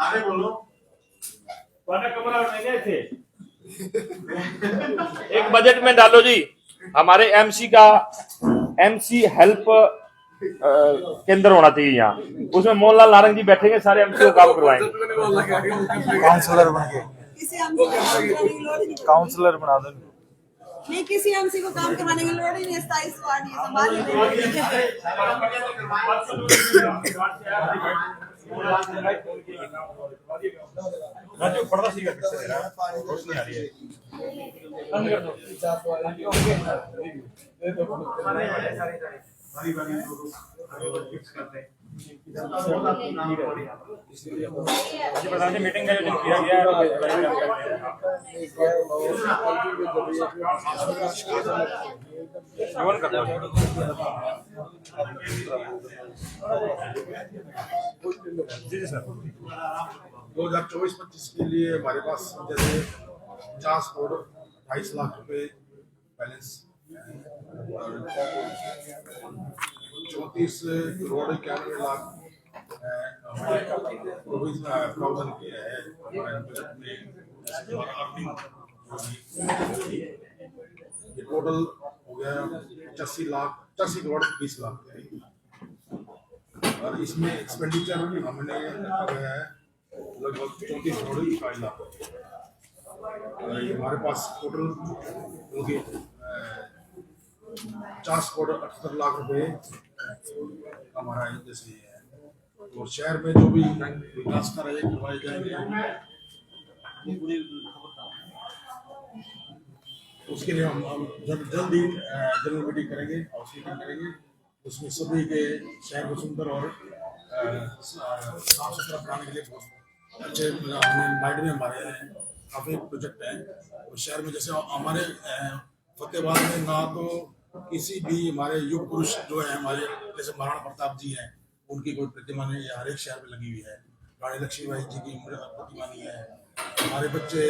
सारे बोलो। वरना कमरा नहीं थे। एक बजट में डालो जी, हमारे एमसी का एमसी हेल्प केंद्र होना चाहिए यहाँ, उसमें मोहनलाल नारंग जी बैठेंगे, सारे एमसी को काम करवाएंगे। काउंसलर बन के किसी एमसी को काम करवाने की लोड़ ही नहीं। काउंसलर बना दो। नहीं, किसी एमसी को काम करवाने की लोड़ ही नहीं, 27 वार्ड ये संभाल ही लेंगे। राजू पर्दा सीखा किससे दे रहा है, रोशनी आ रही है। प्रधान जी मीटिंग का आयोजन किया गया जी सर। 2024-25 के लिए हमारे पास जैसे 50 करोड़ 28 लाख रुपए बैलेंस, 34 करोड़ 91 लाख प्रावधान किया है हमारे बजट में। ये टोटल हो गया 85 करोड़ 20 लाख। और इसमें एक्सपेंडिचर हमने रखा गया है लगभग 34 करोड़ 5 लाख। और ये हमारे पास टोटल 50 करोड़ 78 लाख रुपए हमारा जैसे है। और शहर में जो भी विकास कार्य करवाए जाएंगे उसके लिए हम जल्द ही जनरल मीटिंग करेंगे, हाउस मीटिंग करेंगे। उसमें सभी के शहर को सुंदर और साफ सुथरा बनाने के लिए बहुत अच्छे माइंड में हमारे काफ़ी प्रोजेक्ट हैं। और शहर में जैसे हमारे फतेहाबाद में ना तो किसी भी हमारे युग पुरुष जो है हमारे जैसे महाराणा प्रताप जी हैं उनकी कोई प्रतिमा नहीं है, हर एक शहर में लगी हुई है। रानी लक्ष्मीबाई जी की प्रतिमा नहीं है। हमारे बच्चे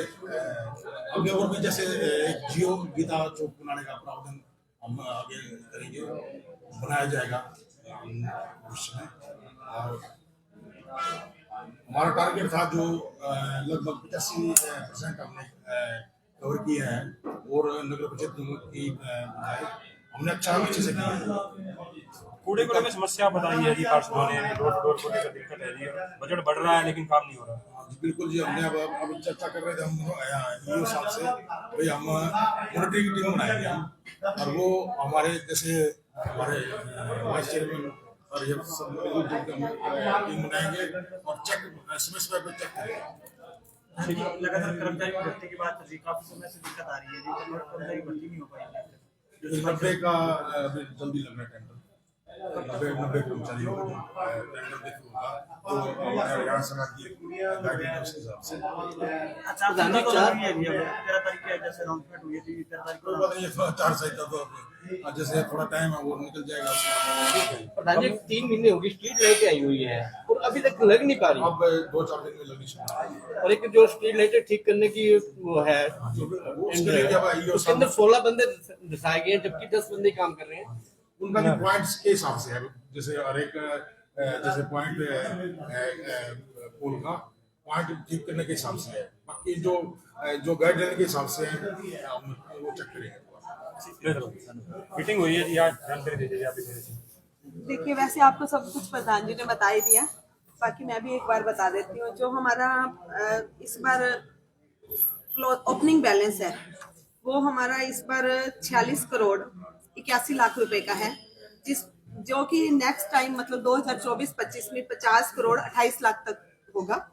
आगे और भी जैसे एक जियो गीता चौक बनाने का प्रावधान हम आगे करेंगे, बनाया जाएगा भविष्य में। और हमारा टारगेट था जो लगभग 85% हमने कवर किया है और नगर परिषद की हमने अच्छे से किया है। कूड़े कूड़े में समस्या बताई है जी, पार्षदों ने रोड को लेकर दिक्कत है जी, बजट बढ़ रहा है लेकिन काम नहीं हो रहा। बिल्कुल जी, हमने अब चर्चा कर रहे थे हम ईओ साहब से, भाई हम मॉनिटरिंग टीम बनाएंगे हम, और वो हमारे जैसे हमारे वाइस चेयरमैन और ये सब टीम बनाएंगे और चेक समय पे चेक करेंगे। लगातार कर्मचारी की भर्ती की बात चल रही है, काफी समय से दिक्कत आ रही है जी, कर्मचारी भर्ती नहीं हो पाई। 90 का जल्दी लग रहा है टेंडर, 90 कर्मचारी होगा टेंडर देखो होगा तो हमारे हरियाणा सरकार की गाइडलाइन के हिसाब से। अच्छा, प्रधान जी 13 तारीख के जैसे अनाउंसमेंट हुई थी, 13 तारीख को पता नहीं 4 साल का तो जैसे थोड़ा टाइम है वो निकल जाएगा। प्रधान जी 3 महीने होगी स्ट्रीट लाइटें आई हुई है और अभी तक लग नहीं पा रही। अब 2-4 दिन में लगनी चाहिए। और एक जो स्ट्रीट लाइटें ठीक करने की वो है, उसके लिए जब उसके अंदर 16 बंदे दर्शाए गए हैं जबकि 10 बंदे काम कर रहे हैं। उनका भी पॉइंट्स के हिसाब से है, जैसे हर एक जैसे पॉइंट पोल का पॉइंट ठीक करने के हिसाब से है, बाकी जो गाइडलाइन के हिसाब से हम वो चेक करेंगे। मीटिंग हुई है जी, आज जानकारी दीजिए आप। देखिए, वैसे आपको सब कुछ प्रधान जी ने बता ही दिया, बाकी मैं भी एक बार बता देती हूँ। जो हमारा इस बार ओपनिंग बैलेंस है वो हमारा इस बार 46 करोड़ 81 लाख रुपए का है, जो कि नेक्स्ट टाइम मतलब 2024-25 में 50 करोड़ 28 लाख तक होगा।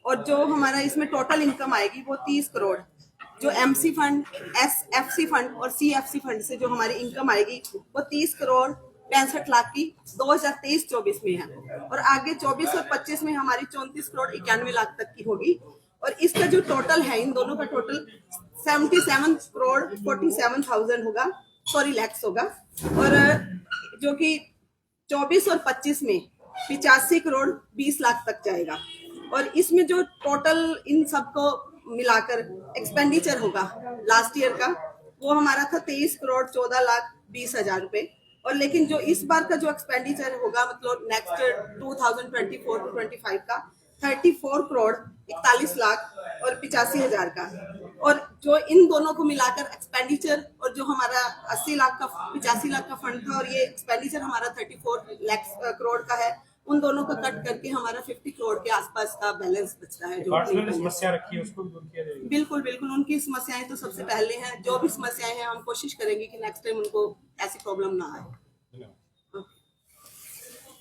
और जो हमारा इसमें टोटल इनकम आएगी वो 30 करोड़, जो एमसी फंड, एसएफसी फंड और सीएफसी फंड से जो हमारी इनकम आएगी वो 30 करोड़ 65 लाख की 2023-24 में है। और आगे 24 और 25 में हमारी 34 करोड़ 91 लाख तक की होगी। और इसका जो टोटल है, इन दोनों का टोटल 77 करोड़ 47,000 होगा, सॉरी लैक्स होगा। और जो कि 24 और 25 में 85 करोड़ 20 लाख तक जाएगा। और इसमें जो टोटल इन सबको मिलाकर एक्सपेंडिचर होगा लास्ट ईयर का, वो हमारा था 23 करोड़ 14 लाख 20 हजार रुपए। और लेकिन जो इस बार का जो एक्सपेंडिचर होगा मतलब नेक्स्ट 2024-25 का 34 करोड़ 41 लाख और 85 हजार का। और जो इन दोनों को मिलाकर एक्सपेंडिचर और जो हमारा 80 लाख का 85 लाख का फंड था और ये एक्सपेंडिचर हमारा 34 लाख करोड़ का है, उन दोनों का कट करके हमारा 50 करोड़ के आसपास का बैलेंस बचता है। जो समस्या रखी है उसको दूर किया जाएगा। बिल्कुल बिल्कुल, उनकी समस्याएं तो सबसे पहले हैं। जो भी समस्याएं हैं हम कोशिश करेंगे कि नेक्स्ट टाइम उनको ऐसी प्रॉब्लम ना आए।